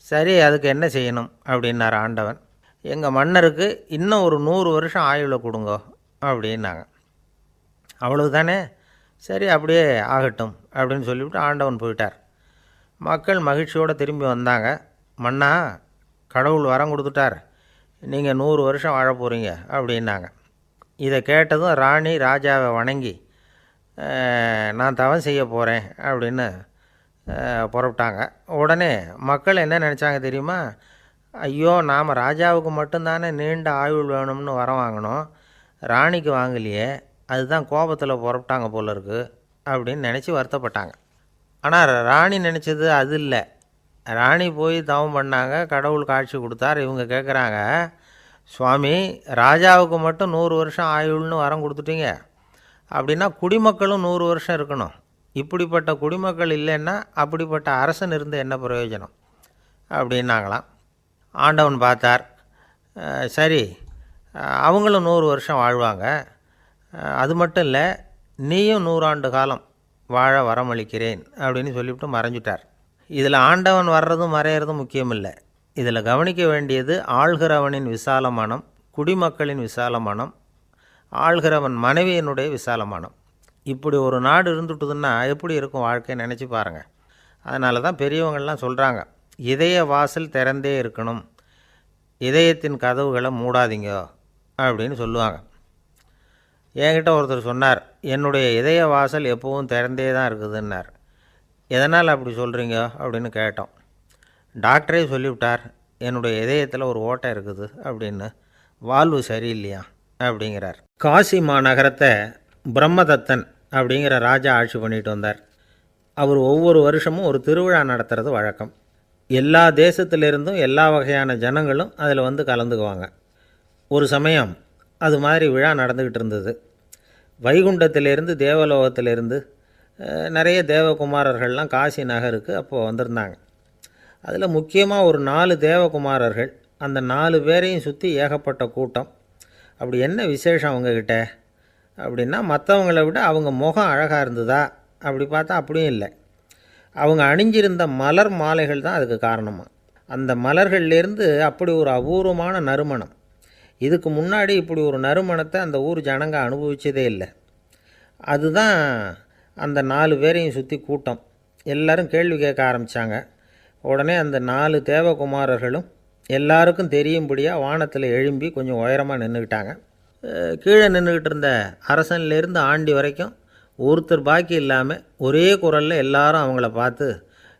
சரி, அதுக்கு என்ன செய்யணும் அப்படின்னார் ஆண்டவன். எங்கள் மன்னருக்கு இன்னும் ஒரு 100 வருஷம் ஆயுளை கொடுங்க அப்படின்னாங்க. அவ்வளவு தானே, சரி அப்படியே ஆகட்டும் அப்படின்னு சொல்லிவிட்டு ஆண்டவன் போயிட்டார். மக்கள் மகிழ்ச்சியோடு திரும்பி வந்தாங்க. மன்னா, கடவுள் வரம் கொடுத்துட்டார், நீங்கள் 100 வருஷம் வாழ போகிறீங்க அப்படின்னாங்க. இதை கேட்டதும் ராணி ராஜாவை வணங்கி, நான் தவம் செய்ய போகிறேன் அப்படின்னு புறப்பட்டாங்க. உடனே மக்கள் என்ன நினச்சாங்க தெரியுமா? ஐயோ, நாம் ராஜாவுக்கு மட்டும்தானே நீண்ட ஆயுள் வேணும்னு வரம் வாங்கினோம், ராணிக்கு வாங்கலையே, அதுதான் கோபத்தில் புறப்பட்டாங்க போல இருக்குது அப்படின்னு நினச்சி வருத்தப்பட்டாங்க. ஆனால் ராணி நினச்சது அது இல்லை. ராணி போய் தவம் பண்ணாங்க, கடவுள் காட்சி கொடுத்தார். இவங்க கேட்குறாங்க, சுவாமி, ராஜாவுக்கு மட்டும் 100 வருஷம் ஆயுள்னு வரம் கொடுத்துட்டீங்க, அப்படின்னா குடிமக்களும் 100 வருஷம் இருக்கணும். இப்படிப்பட்ட குடிமக்கள் இல்லைன்னா அப்படிப்பட்ட அரசன் இருந்து என்ன பிரயோஜனம் அப்படின்னாங்களாம். ஆண்டவன் பார்த்தார். சரி, அவங்களும் 100 வருஷம் வாழ்வாங்க, அது மட்டும் இல்லை, நீயும் 100 ஆண்டு காலம் வாழ வரமளிக்கிறேன் அப்படின்னு சொல்லிவிட்டு மறைஞ்சிட்டார். இதில் ஆண்டவன் வர்றதும் மறையிறதும் முக்கியம் இல்லை. இதில் கவனிக்க வேண்டியது ஆள்கிறவனின் விசால மனம், குடிமக்களின் விசால மனம், ஆள்கிறவன் மனைவியினுடைய விசால மனம். இப்படி ஒரு நாடு இருந்துட்டுதுன்னா எப்படி இருக்கும் வாழ்க்கை நினச்சி பாருங்கள். அதனால தான் பெரியவங்கள்லாம் சொல்கிறாங்க, இதய வாசல் திறந்தே இருக்கணும், இதயத்தின் கதவுகளை மூடாதீங்க அப்படின்னு சொல்லுவாங்க. என்கிட்ட ஒருத்தர் சொன்னார், என்னுடைய இதய வாசல் எப்போவும் திறந்தே தான் இருக்குதுன்னார். எதனால் அப்படி சொல்கிறீங்க அப்படின்னு கேட்டோம். டாக்டரே சொல்லிவிட்டார், என்னுடைய இதயத்தில் ஒரு ஓட்டை இருக்குது அப்படின்னு, வால்வு சரியில்லையா அப்படிங்கிறார். காசி மாநகரத்தை பிரம்மதத்தன் அப்படிங்கிற ராஜா ஆட்சி பண்ணிட்டு வந்தார். அவர் ஒவ்வொரு வருஷமும் ஒரு திருவிழா நடத்துறது வழக்கம். எல்லா தேசத்திலிருந்தும் எல்லா வகையான ஜனங்களும் அதில் வந்து கலந்துக்குவாங்க. ஒரு சமயம் அது மாதிரி விழா நடந்துக்கிட்டு இருந்தது. வைகுண்டத்திலேருந்து தேவலோகத்திலேருந்து நிறைய தேவகுமாரர்கள்லாம் காசி நகருக்கு அப்போது வந்திருந்தாங்க. அதில் முக்கியமாக ஒரு 4 தேவகுமாரர்கள், அந்த 4 பேரையும் சுற்றி ஏகப்பட்ட கூட்டம். அப்படி என்ன விசேஷம் அவங்கக்கிட்ட அப்படின்னா, மற்றவங்களை விட அவங்க முகம் அழகாக இருந்ததா அப்படி பார்த்தா அப்படியும் இல்லை. அவங்க அணிஞ்சிருந்த மலர் மாலைகள் தான் அதுக்கு காரணமாக. அந்த மலர்கள்லேருந்து அப்படி ஒரு அபூர்வமான நறுமணம். இதுக்கு முன்னாடி இப்படி ஒரு நறுமணத்தை அந்த ஊர் ஜனங்க அனுபவிச்சதே இல்லை. அதுதான் அந்த 4 பேரையும் சுற்றி கூட்டம். எல்லாரும் கேள்வி கேட்க ஆரம்பித்தாங்க. உடனே அந்த 4 தேவகுமாரர்களும் எல்லாருக்கும் தெரியும்படியாக வானத்தில் எழும்பி கொஞ்சம் உயரமாக நின்றுக்கிட்டாங்க. கீழே நின்றுக்கிட்டு இருந்த அரசன்லேருந்து ஆண்டி வரைக்கும் ஒருத்தர் பாக்கி இல்லாமல் ஒரே குரலில் எல்லாரும் அவங்கள பார்த்து,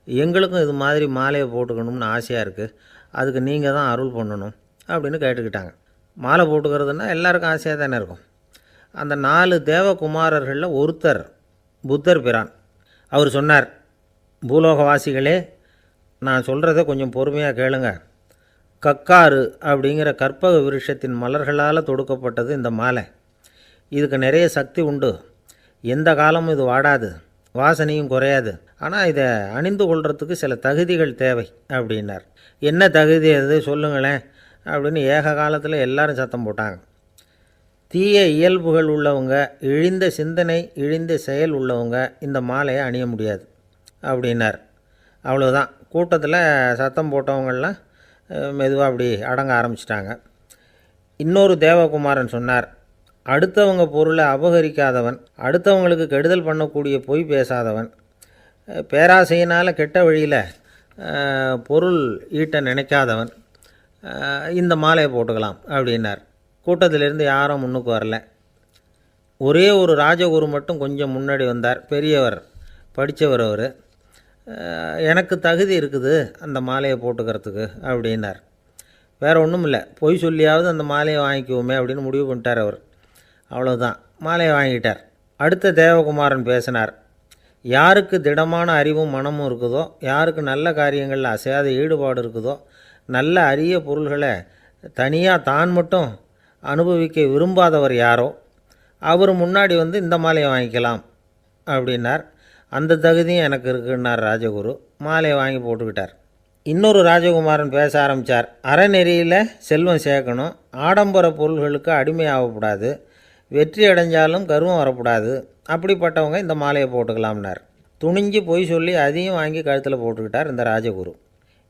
எங்களுக்கும் இது மாதிரி மாலையை போட்டுக்கணும்னு ஆசையாக இருக்குது, அதுக்கு நீங்கள் தான் அருள் பண்ணணும் அப்படின்னு கேட்டுக்கிட்டாங்க. மாலை போட்டுக்கிறதுனா எல்லாருக்கும் ஆசையாக தானே இருக்கும். அந்த 4 தேவகுமாரர்களில் ஒருத்தர் புத்தர் பிரான். அவர் சொன்னார், பூலோகவாசிகளே, நான் சொல்கிறத கொஞ்சம் பொறுமையாக கேளுங்க. கக்காரு அப்படிங்கிற கற்பக விருஷத்தின் மலர்களால் தொடுக்கப்பட்டது இந்த மாலை. இதுக்கு நிறைய சக்தி உண்டு, எந்த காலமும் இது வாடாது, வாசனையும் குறையாது. ஆனால் இதை அணிந்து கொள்கிறதுக்கு சில தகுதிகள் தேவை அப்படின்னார். என்ன தகுதி அது சொல்லுங்களேன் அப்படின்னு ஏக காலத்தில் எல்லாரும் சத்தம் போட்டாங்க. தீய இயல்புகள் உள்ளவங்க, இழிந்த சிந்தனை, இழிந்த செயல் உள்ளவங்க இந்த மாலையை அணிய முடியாது அப்படின்னார். அவ்வளோதான். கூட்டத்தில் சத்தம் போட்டவங்கள்லாம் மெதுவாக அப்படி அடங்க ஆரம்பிச்சிட்டாங்க. இன்னொரு தேவகுமாரன் சொன்னார், அடுத்தவங்க பொருளை அபகரிக்காதவன், அடுத்தவங்களுக்கு கெடுதல் பண்ணக்கூடிய பொய் பேசாதவன், பேராசையினால் கெட்ட வழியில் பொருள் ஈட்ட நினைக்காதவன் இந்த மாலையை போட்டுக்கலாம் அப்படின்னார். கூட்டத்திலிருந்து யாரும் முன்னுக்கு வரல. ஒரே ஒரு ராஜகுரு மட்டும் கொஞ்சம் முன்னாடி வந்தார். பெரியவர், படித்தவர். அவர், எனக்கு தகுதி இருக்குது அந்த மாலையை போட்டுக்கிறதுக்கு அப்படின்னார். வேறு ஒன்றும் இல்லை, பொய் சொல்லியாவது அந்த மாலையை வாங்கிக்குவோமே அப்படின்னு முடிவு பண்ணிட்டார் அவர். அவ்வளோதான், மாலையை வாங்கிட்டார். அடுத்த தேவகுமாரன் பேசினார். யாருக்கு திடமான அறிவும் மனமும் இருக்குதோ, யாருக்கு நல்ல காரியங்களில் அசையாத ஈடுபாடு இருக்குதோ, நல்ல அரிய பொருள்களை தனியாக தான் மட்டும் அனுபவிக்க விரும்பாதவர் யாரோ அவர் முன்னாடி வந்து இந்த மாலையை வாங்கிக்கலாம் அப்படின்னார். அந்த தகுதியும் எனக்கு இருக்குன்னார் ராஜகுரு. மாலையை வாங்கி போட்டுக்கிட்டார். இன்னொரு ராஜகுமாரன் பேச ஆரம்பித்தார். அறநெறியில் செல்வம் சேர்க்கணும், ஆடம்பர பொருள்களுக்கு அடிமையாகக்கூடாது, வெற்றி அடைஞ்சாலும் கர்வம் வரக்கூடாது, அப்படிப்பட்டவங்க இந்த மாலையை போட்டுக்கலாம்னார். துணிஞ்சு பொய் சொல்லி அதையும் வாங்கி கழுத்தில் போட்டுக்கிட்டார் இந்த ராஜகுரு.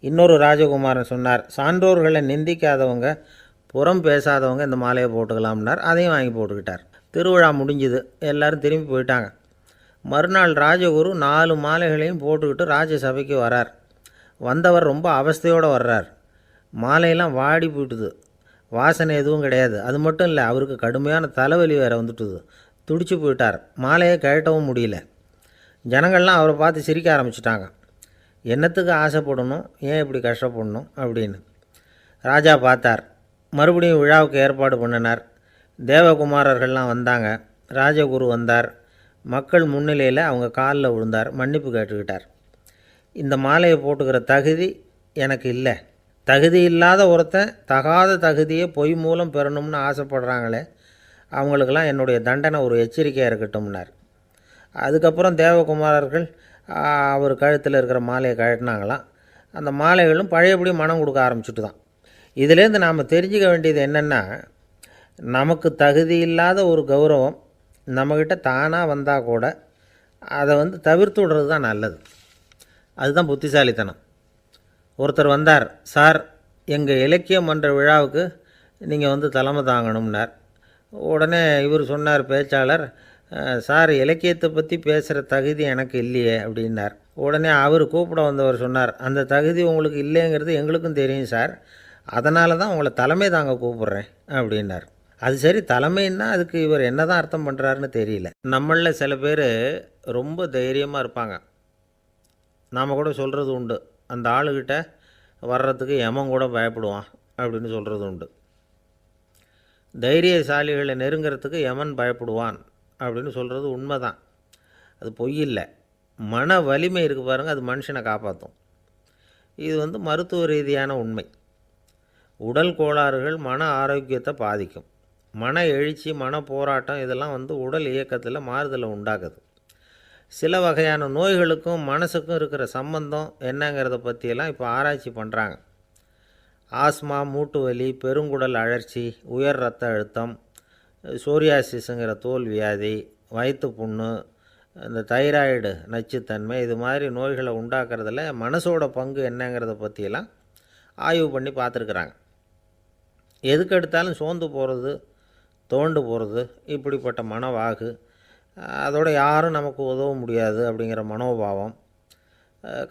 இன்னொரு ராஜகுமாரன் சொன்னார், சான்றோர்களை நிந்திக்காதவங்க, புறம் பேசாதவங்க இந்த மாலையை போட்டுக்கலாம்னார். அதையும் வாங்கி போட்டுக்கிட்டார். திருவிழா முடிஞ்சுது, எல்லோரும் திரும்பி போயிட்டாங்க. மறுநாள் ராஜகுரு 4 மாலைகளையும் போட்டுக்கிட்டு ராஜசபைக்கு வரார். வந்தவர் ரொம்ப அவஸ்தையோடு வர்றார். மாலையெல்லாம் வாடி போயிட்டுது, வாசனை எதுவும் கிடையாது. அது மட்டும் இல்லை, அவருக்கு கடுமையான தலைவலி வேறு வந்துட்டுது. துடிச்சு போயிட்டார். மாலையை கழட்டவும் முடியல. ஜனங்கள்லாம் அவரை பார்த்து சிரிக்க ஆரம்பிச்சிட்டாங்க. என்னத்துக்கு ஆசைப்படணும், ஏன் இப்படி கஷ்டப்படணும் அப்படின்னு. ராஜா பார்த்தார். மறுபடியும் விழாவுக்கு ஏற்பாடு பண்ணினார். தேவகுமாரர்கள்லாம் வந்தாங்க. ராஜகுரு வந்தார். மக்கள் முன்னிலையில் அவங்க காலில் விழுந்தார், மன்னிப்பு கேட்டுக்கிட்டார். இந்த மாலையை போட்டுக்கிற தகுதி எனக்கு இல்லை. தகுதி இல்லாத ஒருத்தன் தகாத தகுதியை பொய் மூலம் பெறணும்னு ஆசைப்படுறாங்களே, அவங்களுக்கெல்லாம் என்னுடைய தண்டனை ஒரு எச்சரிக்கையாக இருக்கட்டும்னார். அதுக்கப்புறம் தேவகுமாரர்கள் அவர் கழுத்தில் இருக்கிற மாலையை கழட்டினாங்களாம். அந்த மாலைகளும் பழையபடி மனம் கொடுக்க ஆரம்பிச்சுட்டு தான். இதிலேருந்து நாம் தெரிஞ்சுக்க வேண்டியது என்னென்னா, நமக்கு தகுதி இல்லாத ஒரு கௌரவம் நம்மக்கிட்ட தானாக வந்தால் கூட அதை வந்து தவிர்த்து விடுறது தான் நல்லது. அதுதான் புத்திசாலித்தனம். ஒருத்தர் வந்தார், சார் எங்கள் இலக்கிய மன்ற விழாவுக்கு நீங்கள் வந்து தலைமை தாங்கணும்னார். உடனே இவர் சொன்னார், பேச்சாளர், சார் இலக்கியத்தை பற்றி பேசுகிற தகுதி எனக்கு இல்லையே அப்படின்னார். உடனே அவர் கூப்பிட வந்தவர் சொன்னார், அந்த தகுதி உங்களுக்கு இல்லைங்கிறது எங்களுக்கும் தெரியும் சார், அதனால தான் உங்களை தலைமை தாங்க கூப்பிட்றேன் அப்படின்னார். அது சரி, தலைமைன்னா அதுக்கு இவர் என்ன தான் அர்த்தம் பண்ணுறாருன்னு தெரியல. நம்மளில் சில பேர் ரொம்ப தைரியமாக இருப்பாங்க. நாம் கூட சொல்கிறது உண்டு, அந்த ஆளுகிட்ட வர்றதுக்கு எமன் கூட பயப்படுவான் அப்படின்னு சொல்கிறது உண்டு. தைரியசாலிகளை நெருங்கிறதுக்கு யமன் பயப்படுவான் அப்படின்னு சொல்கிறது உண்மை தான். அது பொய் இல்லை. மன வலிமை இருக்குது பாருங்கள், அது மனுஷனை காப்பாற்றும். இது வந்து மருத்துவ ரீதியான உண்மை. உடல் கோளாறுகள் மன ஆரோக்கியத்தை பாதிக்கும். மன எழுச்சி, மன போராட்டம் இதெல்லாம் வந்து உடல் இயக்கத்தில் மாறுதலை உண்டாக்குது. சில வகையான நோய்களுக்கும் மனசுக்கும் இருக்கிற சம்பந்தம் என்னங்கிறத பற்றியெல்லாம் இப்போ ஆராய்ச்சி பண்ணுறாங்க. ஆஸ்மா, மூட்டு வலி, பெருங்குடல் அழற்சி, உயர் இரத்த அழுத்தம், சோரியாசிஸுங்கிற தோல் வியாதி, வயிற்று புண்ணு, இந்த தைராய்டு நச்சுத்தன்மை, இது மாதிரி நோய்களை உண்டாக்குறதுல மனசோட பங்கு என்னங்கிறத பற்றியெல்லாம் ஆய்வு பண்ணி பார்த்துருக்குறாங்க. எதுக்கு எடுத்தாலும் சோர்ந்து போகிறது, தோண்டு போகிறது, இப்படிப்பட்ட மனவாகு, அதோட யாரும் நமக்கு உதவ முடியாது அப்படிங்கிற மனோபாவம்,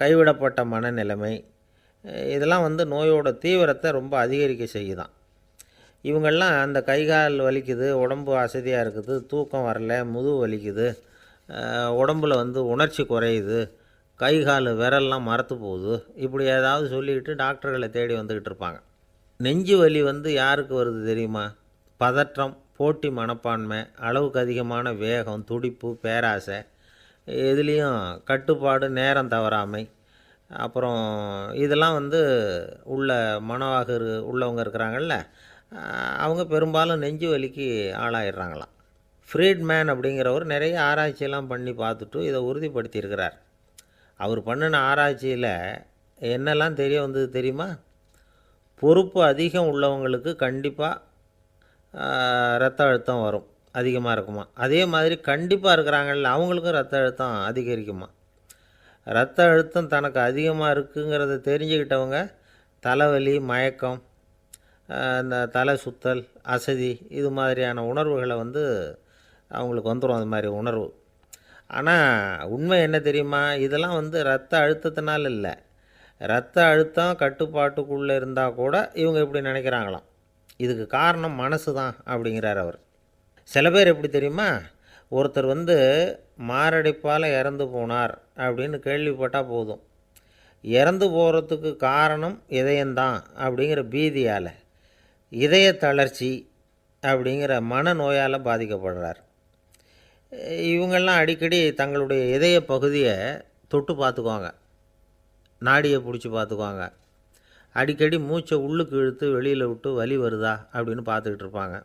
கைவிடப்பட்ட மனநிலைமை, இதெல்லாம் வந்து நோயோட தீவிரத்தை ரொம்ப அதிகரிக்க செய்யுதான். இவங்கெல்லாம் அந்த கைகால் வலிக்குது, உடம்பு அசதியாக இருக்குது, தூக்கம் வரல, முதுகு வலிக்குது, உடம்பில் வந்து உணர்ச்சி குறையுது, கை கால் விரல்லாம் மரத்து போகுது, இப்படி ஏதாவது சொல்லிக்கிட்டு டாக்டர்களை தேடி வந்துக்கிட்டு இருப்பாங்க. நெஞ்சு வலி வந்து யாருக்கு வருது தெரியுமா? பதற்றம், போட்டி மனப்பான்மை, அளவுக்கு அதிகமான வேகம், துடிப்பு, பேராசை, இதுலேயும் கட்டுப்பாடு, நேரம் தவறாமை, அப்புறம் இதெல்லாம் வந்து உள்ள மனவாக உள்ளவங்க இருக்கிறாங்கல்ல, அவங்க பெரும்பாலும் நெஞ்சு வலிக்கு ஆளாயிடுறாங்களாம். ஃப்ரீட்மேன் அப்படிங்கிறவர் நிறைய ஆராய்ச்சியெல்லாம் பண்ணி பார்த்துட்டு இதை உறுதிப்படுத்தியிருக்கிறார். அவர் பண்ணின ஆராய்ச்சியில் என்னெல்லாம் தெரிய வந்தது தெரியுமா? பொறுப்பு அதிகம் உள்ளவங்களுக்கு கண்டிப்பாக இரத்த அழுத்தம் வரும், அதிகமாக இருக்குமா. அதே மாதிரி கண்டிப்பாக இருக்கிறாங்கல்ல, அவங்களுக்கும் இரத்த அழுத்தம் அதிகரிக்குமா. இரத்த அழுத்தம் தனக்கு அதிகமாக இருக்குங்கிறத தெரிஞ்சுக்கிட்டவங்க தலைவலி, மயக்கம், இந்த தலை சுத்தல், அசதி, இது மாதிரியான உணர்வுகளை வந்து அவங்களுக்கு வந்துடும், அது மாதிரி உணர்வு. ஆனால் உண்மை என்ன தெரியுமா? இதெல்லாம் வந்து இரத்த அழுத்தத்தினால இல்லை. இரத்த அழுத்தம் கட்டுப்பாட்டுக்குள்ளே இருந்தால் கூட இவங்க இப்படி நினைக்கிறாங்களாம். இதுக்கு காரணம் மனசு தான் அப்படிங்கிறார் அவர். சில பேர் எப்படி தெரியுமா? ஒருத்தர் வந்து மாரடைப்பால் இறந்து போனார் அப்படின்னு கேள்விப்பட்டால் போதும், இறந்து போகிறதுக்கு காரணம் இதயம்தான் அப்படிங்கிற பீதியால், இதய தளர்ச்சி அப்படிங்கிற மனநோயால் பாதிக்கப்படுறார். இவங்கெல்லாம் அடிக்கடி தங்களுடைய இதய பகுதியை தொட்டு பார்த்துக்குவாங்க, நாடியை பிடிச்சி பார்த்துக்குவாங்க, அடிக்கடி மூச்சை உள்ளுக்கு இழுத்து வெளியில் விட்டு வலி வருதா அப்படின்னு பார்த்துக்கிட்டு இருப்பாங்க.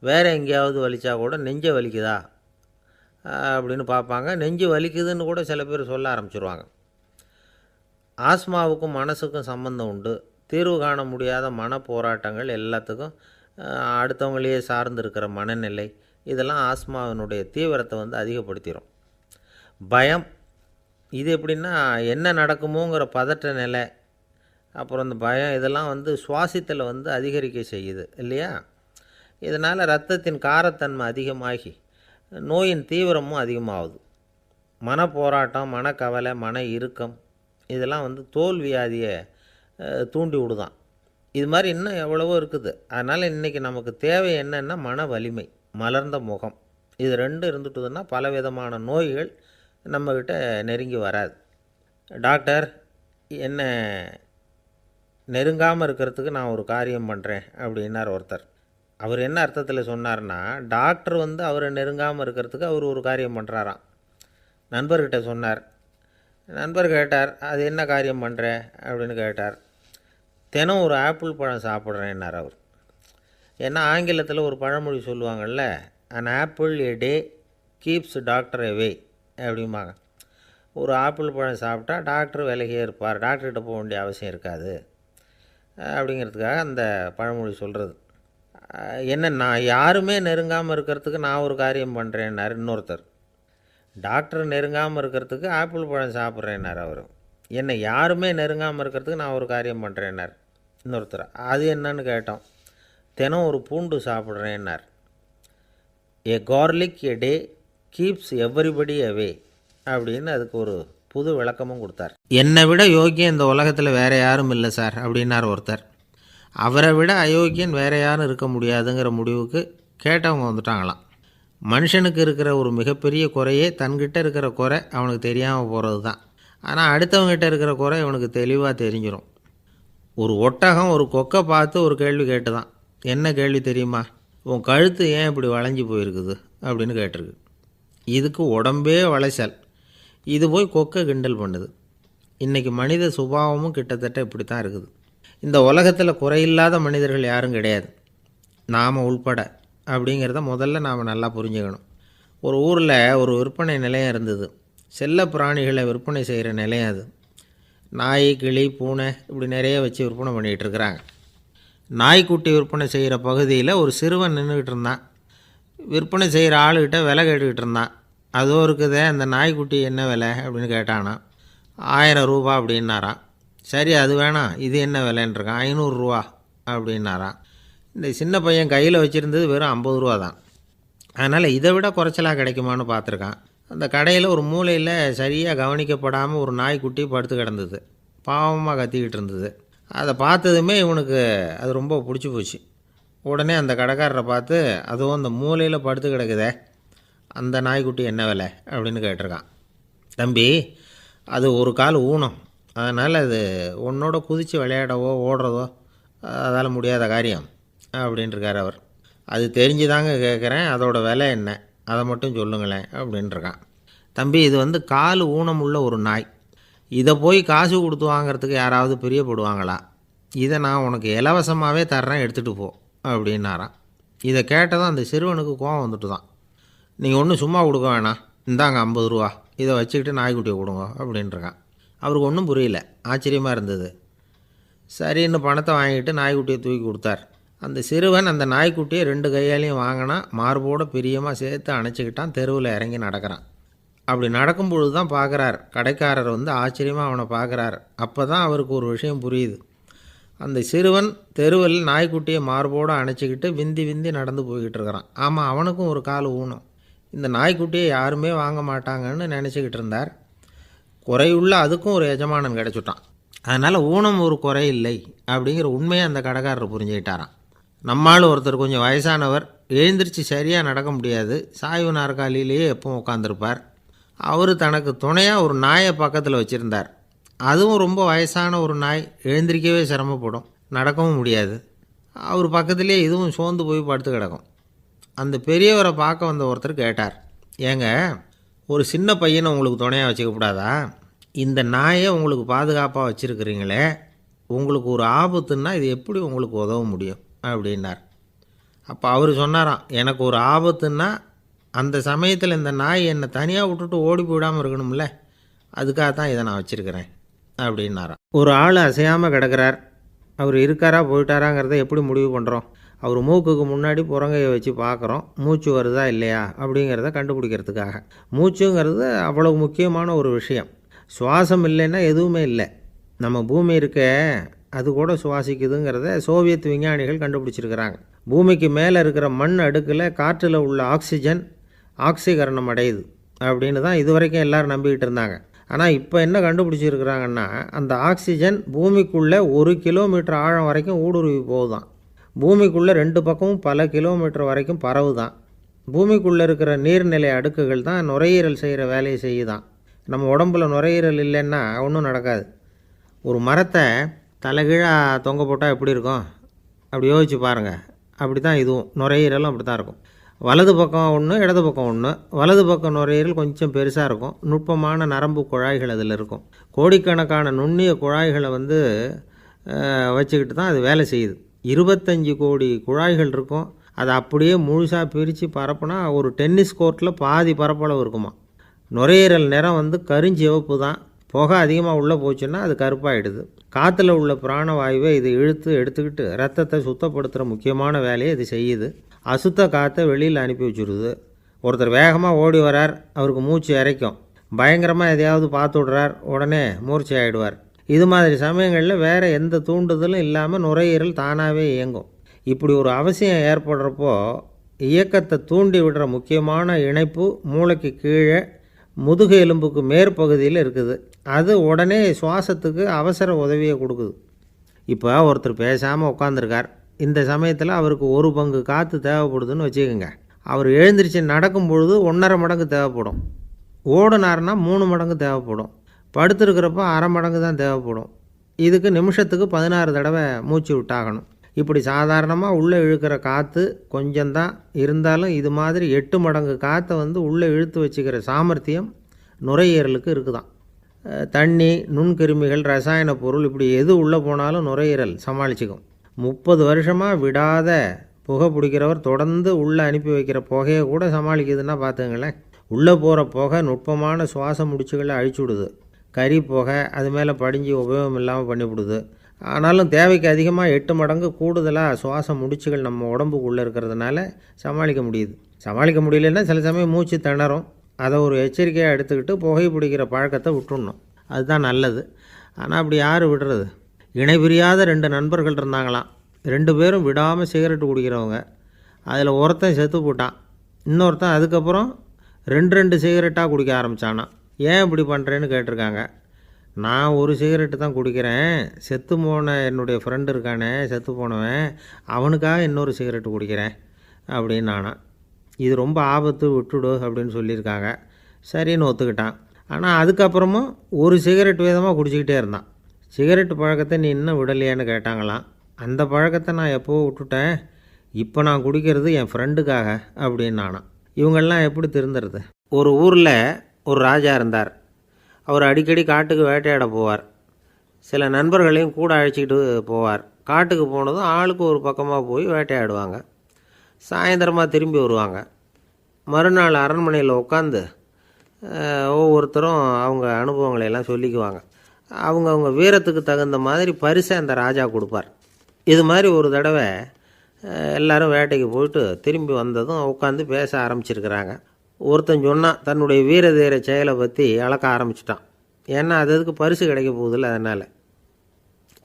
வேறு எங்கேயாவது வலிச்சா கூட நெஞ்சை வலிக்குதா அப்படின்னு பார்ப்பாங்க. நெஞ்சு வலிக்குதுன்னு கூட சில பேர் சொல்ல ஆரம்பிச்சிருவாங்க. ஆஸ்மாவுக்கும் மனசுக்கும் சம்பந்தம் உண்டு. தீர்வு காண முடியாத மன போராட்டங்கள் எல்லாத்துக்கும் அடுத்தவங்களையே சார்ந்து இருக்கிற மனநிலை, இதெல்லாம் ஆஸ்மாவினுடைய தீவிரத்தை வந்து அதிகப்படுத்திடும். பயம், இது எப்படின்னா என்ன நடக்குமோங்கிற பதற்ற நிலை, அப்புறம் இந்த பயம், இதெல்லாம் வந்து சுவாசித்தலை வந்து அதிகரிக்க செய்யுது இல்லையா. இதனால் இரத்தத்தின் காரத்தன்மை அதிகமாகி நோயின் தீவிரமும் அதிகமாகுது. மன போராட்டம், மனக்கவலை, மன இறுக்கம், இதெல்லாம் வந்து தோல் வியாதியை தூண்டி விடுதான். இது மாதிரி இன்னும் எவ்வளவோ இருக்குது. அதனால் இன்றைக்கி நமக்கு தேவை என்னென்னா மன வலிமை, மலர்ந்த முகம், இது ரெண்டும் இருந்துட்டுதுன்னா பலவிதமான நோய்கள் நம்மக்கிட்ட நெருங்கி வராது. டாக்டர் என்ன நெருங்காமல் இருக்கிறதுக்கு நான் ஒரு காரியம் பண்ணுறேன் அப்படின்னார் ஒருத்தர். அவர் என்ன அர்த்தத்தில் சொன்னார்னா, டாக்டர் வந்து அவரை நெருங்காமல் இருக்கிறதுக்கு அவர் ஒரு காரியம் பண்ணுறாராம். நண்பர்கிட்ட சொன்னார். நண்பர் கேட்டார், அது என்ன காரியம் பண்ணுற அப்படின்னு கேட்டார். தினம் ஒரு ஆப்பிள் பழம் சாப்பிட்றேன்னார் அவர். ஏன்னா ஆங்கிலத்தில் ஒரு பழமொழி சொல்லுவாங்கள்ல, an apple a day keeps doctor away அப்படிம்பாங்க. ஒரு ஆப்பிள் பழம் சாப்பிட்டா டாக்டர் விலகியே இருப்பார், டாக்டர்கிட்ட போக வேண்டிய அவசியம் இருக்காது அப்படிங்கிறதுக்காக அந்த பழமொழி சொல்கிறது. என்ன, நான் யாருமே நெருங்காமல் இருக்கிறதுக்கு நான் ஒரு காரியம் பண்ணுறேன்னார் இன்னொருத்தர். டாக்டர் நெருங்காமல் இருக்கிறதுக்கு ஆப்பிள் பழம் சாப்பிட்றேன்னார் அவர். என்னை யாருமே நெருங்காமல் இருக்கிறதுக்கு நான் ஒரு காரியம் பண்ணுறேன்னார் இன்னொருத்தர். அது என்னன்னு கேட்டோம். தினம் ஒரு பூண்டு சாப்பிட்றேன்னார். ஏ கார்லிக் எ டே கீப்ஸ் எவ்ரிபடி அவே அப்படின்னு அதுக்கு ஒரு புது விளக்கமும் கொடுத்தார். என்னை விட யோக்கியம் இந்த உலகத்தில் வேறு யாரும் இல்லை சார் அப்படின்னார் ஒருத்தர். அவரை விட அயோக்கியன் வேறு யாரும் இருக்க முடியாதுங்கிற முடிவுக்கு கேட்டவங்க வந்துட்டாங்களாம். மனுஷனுக்கு இருக்கிற ஒரு மிகப்பெரிய குறையே தன்கிட்ட இருக்கிற குறை அவனுக்கு தெரியாமல் போகிறது தான். ஆனால் அடுத்தவங்ககிட்ட இருக்கிற குறை இவனுக்கு தெளிவாக தெரிஞ்சிடும். ஒரு ஒட்டகம் ஒரு கொக்கை பார்த்து ஒரு கேள்வி கேட்டு தான். என்ன கேள்வி தெரியுமா? உன் கழுத்து ஏன் இப்படி வளைஞ்சி போயிருக்குது அப்படின்னு கேட்டிருக்கு. இதுக்கு உடம்பே வளைச்சல். இது போய் கொக்கை கிண்டல் பண்ணுது. இன்றைக்கி மனித சுபாவமும் கிட்டத்தட்ட இப்படி தான் இருக்குது. இந்த உலகத்தில் குறையில்லாத மனிதர்கள் யாரும் கிடையாது, நாம் உள்பட. அப்படிங்கிறத முதல்ல நாம் நல்லா புரிஞ்சுக்கணும். ஒரு ஊரில் ஒரு விற்பனை நிலையம் இருந்தது. செல்ல பிராணிகளை விற்பனை செய்கிற நிலையம் அது. நாய், கிளி, பூனை இப்படி நிறைய வச்சு விற்பனை பண்ணிகிட்ருக்குறாங்க. நாய்க்குட்டி விற்பனை செய்கிற பகுதியில் ஒரு சிறுவன் நின்றுக்கிட்டு இருந்தான். விற்பனை செய்கிற ஆளுகிட்ட விலை கேட்டுக்கிட்டு இருந்தான். அதோ இருக்குதே அந்த நாய்க்குட்டி என்ன விலை அப்படின்னு கேட்டானா. 1000 ரூபா அப்படின்னாரான். சரி, அது வேணாம், இது என்ன விலைன்றிருக்கான். 500 ரூபா அப்படின்னாரான். இந்த சின்ன பையன் கையில் வச்சுருந்தது வெறும் 50 ரூபா தான். அதனால் இதை விட குறைச்சலாக கிடைக்குமான்னு பார்த்துருக்கான். அந்த கடையில் ஒரு மூலையில் சரியாக கவனிக்கப்படாமல் ஒரு நாய்க்குட்டி படுத்து கிடந்தது. பாவமாக கத்திக்கிட்டு இருந்தது. அதை பார்த்ததுமே இவனுக்கு அது ரொம்ப பிடிச்சி போச்சு. உடனே அந்த கடைக்காரரை பார்த்து, அதுவும் அந்த மூலையில் படுத்து கிடக்குதே அந்த நாய்க்குட்டி என்ன விலை அப்படின்னு கேட்டிருக்கான். தம்பி, அது ஒரு கால் ஊனம், அதனால் அது உன்னோட குதித்து விளையாடவோ ஓடுறதோ அதால் முடியாத காரியம் அப்படின்ட்டுருக்கார் அவர். அது தெரிஞ்சு தாங்க கேட்குறேன், அதோட விலை என்ன அதை மட்டும் சொல்லுங்களேன் அப்படின்ட்டுருக்கான். தம்பி, இது கால் ஊனம் உள்ள ஒரு நாய். இதை போய் காசு கொடுத்து வாங்கிறதுக்கு யாராவது பிரியப்படுவாங்களா? இதை நான் உனக்கு இலவசமாகவே தர்றேன், எடுத்துகிட்டு போ அப்படின்னாரான். இதை கேட்டதும் அந்த சிறுவனுக்கு கோவம் வந்துட்டு தான். நீங்கள் ஒன்றும் சும்மா கொடுக்க வேணாம், இந்தாங்க 50 ரூபா, இதை வச்சுக்கிட்டு நாய்க்குட்டியை கொடுங்க அப்படின்ட்டுருக்கான். அவருக்கு ஒன்றும் புரியல, ஆச்சரியமாக இருந்தது. சரின்னு பணத்தை வாங்கிட்டு நாய்க்குட்டியை தூக்கி கொடுத்தார். அந்த சிறுவன் அந்த நாய்க்குட்டியை 2 கையாலையும் வாங்கினா, மார்போடு பிரியமாக சேர்த்து அணைச்சிக்கிட்டான். தெருவில் இறங்கி நடக்கிறான். அப்படி நடக்கும்பொழுது தான் பார்க்குறார், கடைக்காரர் ஆச்சரியமாக அவனை பார்க்குறார். அப்போ தான் அவருக்கு ஒரு விஷயம் புரியுது. அந்த சிறுவன் தெருவில் நாய்க்குட்டியை மார்போடு அணைச்சிக்கிட்டு விந்தி விந்தி நடந்து போய்கிட்டு இருக்கிறான். ஆமாம், அவனுக்கும் ஒரு கால் ஊனம். இந்த நாய்க்குட்டியை யாருமே வாங்க மாட்டாங்கன்னு நினச்சிக்கிட்டு இருந்தார். குறையுள்ள அதுக்கும் ஒரு எஜமானன் கிடச்சிட்டான். அதனால் ஊனம் ஒரு குறை இல்லை அப்படிங்கிற உண்மையை அந்த கடைக்காரர் புரிஞ்சுக்கிட்டாரான். நம்மால் ஒருத்தர் கொஞ்சம் வயசானவர், எழுந்திரிச்சு சரியாக நடக்க முடியாது, சாய்வு நாற்காலியிலேயே எப்பவும் உட்காந்துருப்பார். அவர் தனக்கு துணையாக ஒரு நாயை பக்கத்தில் வச்சுருந்தார். அதுவும் ரொம்ப வயசான ஒரு நாய், எழுந்திரிக்கவே சிரமப்படும், நடக்கவும் முடியாது. அவர் பக்கத்துலேயே இதுவும் சோர்ந்து போய் படுத்து கிடக்கும். அந்த பெரியவரை பார்க்க வந்த ஒருத்தர் கேட்டார், ஏங்க, ஒரு சின்ன பையனை உங்களுக்கு துணையாக வச்சுக்கப்படாதா? இந்த நாயை உங்களுக்கு பாதுகாப்பாக வச்சுருக்கிறீங்களே, உங்களுக்கு ஒரு ஆபத்துன்னா இது எப்படி உங்களுக்கு உதவ முடியும் அப்படின்னார். அப்போ அவர் சொன்னாராம், எனக்கு ஒரு ஆபத்துன்னா அந்த சமயத்தில் இந்த நாய் என்னை தனியாக விட்டுட்டு ஓடி போயிடாமல் இருக்கணும்ல, அதுக்காக தான் இதை நான் வச்சுருக்கிறேன் அப்படின்னாராம். ஒரு ஆள் அசையாமல் கிடக்கிறார். அவர் இருக்காரா போயிட்டாராங்கிறத எப்படி முடிவு பண்ணுறோம்? அவர் மூக்குக்கு முன்னாடி புறங்கையை வச்சு பார்க்குறோம், மூச்சு வருதா இல்லையா அப்படிங்கிறத கண்டுபிடிக்கிறதுக்காக. மூச்சுங்கிறது அவ்வளவு முக்கியமான ஒரு விஷயம். சுவாசம் இல்லைன்னா எதுவுமே இல்லை. நம்ம பூமி இருக்க அது கூட சுவாசிக்குதுங்கிறத சோவியத் விஞ்ஞானிகள் கண்டுபிடிச்சிருக்கிறாங்க. பூமிக்கு மேலே இருக்கிற மண் அடுக்கில் காற்றில் உள்ள ஆக்சிஜன் ஆக்சிகரணம் அடையுது அப்படின்னு தான் இதுவரைக்கும் எல்லோரும் நம்பிக்கிட்டு இருந்தாங்க. ஆனால் இப்போ என்ன கண்டுபிடிச்சிருக்கிறாங்கன்னா, அந்த ஆக்சிஜன் பூமிக்குள்ளே 1 கிலோமீட்டர் ஆழம் வரைக்கும் ஊடுருவி போகுதான். பூமிக்குள்ளே 2 பக்கமும் பல கிலோமீட்டர் வரைக்கும் பரவுதான். பூமிக்குள்ளே இருக்கிற நீர்நிலை அடுக்குகள் தான் நுரையீரல் செய்கிற வேலையை செய்யுதான். நம்ம உடம்புல நுரையீரல் இல்லைன்னா ஒன்றும் நடக்காது. ஒரு மரத்தை தலைகீழாக தொங்க போட்டால் எப்படி இருக்கும்? அப்படி யோசிச்சு பாருங்கள். அப்படி தான் இதுவும், நுரையீரலும் அப்படி தான் இருக்கும். வலது பக்கம் ஒன்று, இடது பக்கம் ஒன்று. வலது பக்கம் நுரையீரல் கொஞ்சம் பெருசாக இருக்கும், நுட்பமான நரம்பு குழாய்கள் அதில் இருக்கும். கோடிக்கணக்கான நுண்ணிய குழாய்களை வச்சுக்கிட்டு தான் அது வேலை செய்யுது. 25 கோடி குழாய்கள் இருக்கும். அதை அப்படியே முழுசாக பிரித்து பரப்புனா ஒரு டென்னிஸ் கோர்ட்டில் பாதி பரப்பளவு இருக்குமா. நுரையீரல் நிறம் கருஞ்சிவப்பு தான். புகை அதிகமாக உள்ளே போச்சுன்னா அது கருப்பாகிடுது. காற்றுல உள்ள பிராணவாயுவை இது இழுத்து எடுத்துக்கிட்டு ரத்தத்தை சுத்தப்படுத்துகிற முக்கியமான வேலையை இது செய்யுது. அசுத்த காற்றை வெளியில் அனுப்பி வச்சுருது. ஒருத்தர் வேகமாக ஓடி வரார், அவருக்கு மூச்சு இறைக்கும். பயங்கரமாக எதையாவது பார்த்து விடுறார், உடனே மூர்ச்சை ஆகிடுவார். இது மாதிரி சமயங்களில் வேறு எந்த தூண்டுதலும் இல்லாமல் நுரையீரல் தானாகவே இயங்கும். இப்படி ஒரு அவசியம் ஏற்படுறப்போ இயக்கத்தை தூண்டி விடுற முக்கியமான இணைப்பு மூளைக்கு கீழே முதுகு எலும்புக்கு மேற்பகுதியில் இருக்குது. அது உடனே சுவாசத்துக்கு அவசர உதவியை கொடுக்குது. இப்போ ஒருத்தர் பேசாமல் உட்காந்துருக்கார். இந்த சமயத்தில் அவருக்கு 1 பங்கு காற்று தேவைப்படுதுன்னு வச்சுக்கோங்க. அவர் எழுந்திரிச்சு நடக்கும் பொழுது 1.5 மடங்கு தேவைப்படும். ஓடுனார்னா 3 மடங்கு தேவைப்படும். படுத்துருக்கிறப்ப 1/2 மடங்கு தான் தேவைப்படும். இதுக்கு நிமிஷத்துக்கு 16 தடவை மூச்சு விட்டாகணும். இப்படி சாதாரணமாக உள்ளே இழுக்கிற காற்று கொஞ்சம்தான் இருந்தாலும் இது மாதிரி 8 மடங்கு காற்றை உள்ளே இழுத்து வச்சுக்கிற சாமர்த்தியம் நுரையீரலுக்கு இருக்குதான். தண்ணி, நுண்கிருமிகள், ரசாயன பொருள் இப்படி எது உள்ளே போனாலும் நுரையீரல் சமாளிச்சுக்கும். 30 வருஷமாக விடாத புகை பிடிக்கிறவர் தொடர்ந்து உள்ளே அனுப்பி வைக்கிற புகையை கூட சமாளிக்குதுன்னா பார்த்துங்களேன். உள்ளே போகிற புகை நுட்பமான சுவாச முடிச்சுகளை அழிச்சு விடுது. கறி புகை அது மேலே படிஞ்சு உபயோகம் இல்லாமல் பண்ணிவிடுது. ஆனாலும் தேவைக்கு அதிகமாக 8 மடங்கு கூடுதலாக சுவாச முடிச்சுகள் நம்ம உடம்புக்குள்ளே இருக்கிறதுனால சமாளிக்க முடியுது. சமாளிக்க முடியலன்னா சில சமயம் மூச்சு திணறும். அதை ஒரு எச்சரிக்கையாக எடுத்துக்கிட்டு புகை பிடிக்கிற பழக்கத்தை விட்டுடணும். அதுதான் நல்லது. ஆனால் அப்படி யார் விடுறது? இணை பிரியாத 2 நண்பர்கள் இருந்தாங்களாம். 2 பேரும் விடாமல் சிகரெட்டு குடிக்கிறவங்க. அதில் ஒருத்தன் செத்து போட்டான். இன்னொருத்தன் அதுக்கப்புறம் 2 சிகரெட்டாக குடிக்க ஆரம்பித்தானான். ஏன் இப்படி பண்ணுறேன்னு கேட்டிருக்காங்க. நான் ஒரு சிகரெட்டு தான் குடிக்கிறேன், செத்து போன என்னுடைய ஃப்ரெண்டு இருக்கானே செத்து போனவன், அவனுக்காக இன்னொரு சிகரெட்டு குடிக்கிறேன் அப்படின்னு நானான். இது ரொம்ப ஆபத்து, விட்டுடு அப்படின்னு சொல்லியிருக்காங்க. சரின்னு ஒத்துக்கிட்டான். ஆனால் அதுக்கப்புறமும் ஒரு சிகரெட் வீதமாக குடிச்சிக்கிட்டே இருந்தான். சிகரெட்டு பழக்கத்தை நீ இன்னும் விடலையான்னு கேட்டாங்களாம். அந்த பழக்கத்தை நான் எப்போவோ விட்டுட்டேன், இப்போ நான் குடிக்கிறது என் ஃப்ரெண்டுக்காக அப்படின்னு நானான். இவங்கெல்லாம் எப்படி திருந்துறது? ஒரு ஊரில் ஒரு ராஜா இருந்தார். அவர் அடிக்கடி காட்டுக்கு வேட்டையாட போவார். சில நண்பர்களையும் கூட அழைச்சிக்கிட்டு போவார். காட்டுக்கு போனதும் ஆளுக்கு ஒரு பக்கமாக போய் வேட்டையாடுவாங்க. சாயந்தரமாக திரும்பி வருவாங்க. மறுநாள் அரண்மனையில் உட்காந்து ஒவ்வொருத்தரும் அவங்க அனுபவங்களை எல்லாம் சொல்லிக்குவாங்க. அவங்க வீரத்துக்கு தகுந்த மாதிரி பரிசை அந்த ராஜா கொடுப்பார். இது மாதிரி ஒரு தடவை எல்லோரும் வேட்டைக்கு போயிட்டு திரும்பி வந்ததும் உட்காந்து பேச ஆரம்பிச்சிருக்கிறாங்க. ஒருத்தன் சொன்னான், தன்னுடைய வீர தீர செயலை பற்றி அளக்க ஆரம்பிச்சிட்டான். ஏன்னா அதுக்கு பரிசு கிடைக்க போகுதில்ல, அதனால்.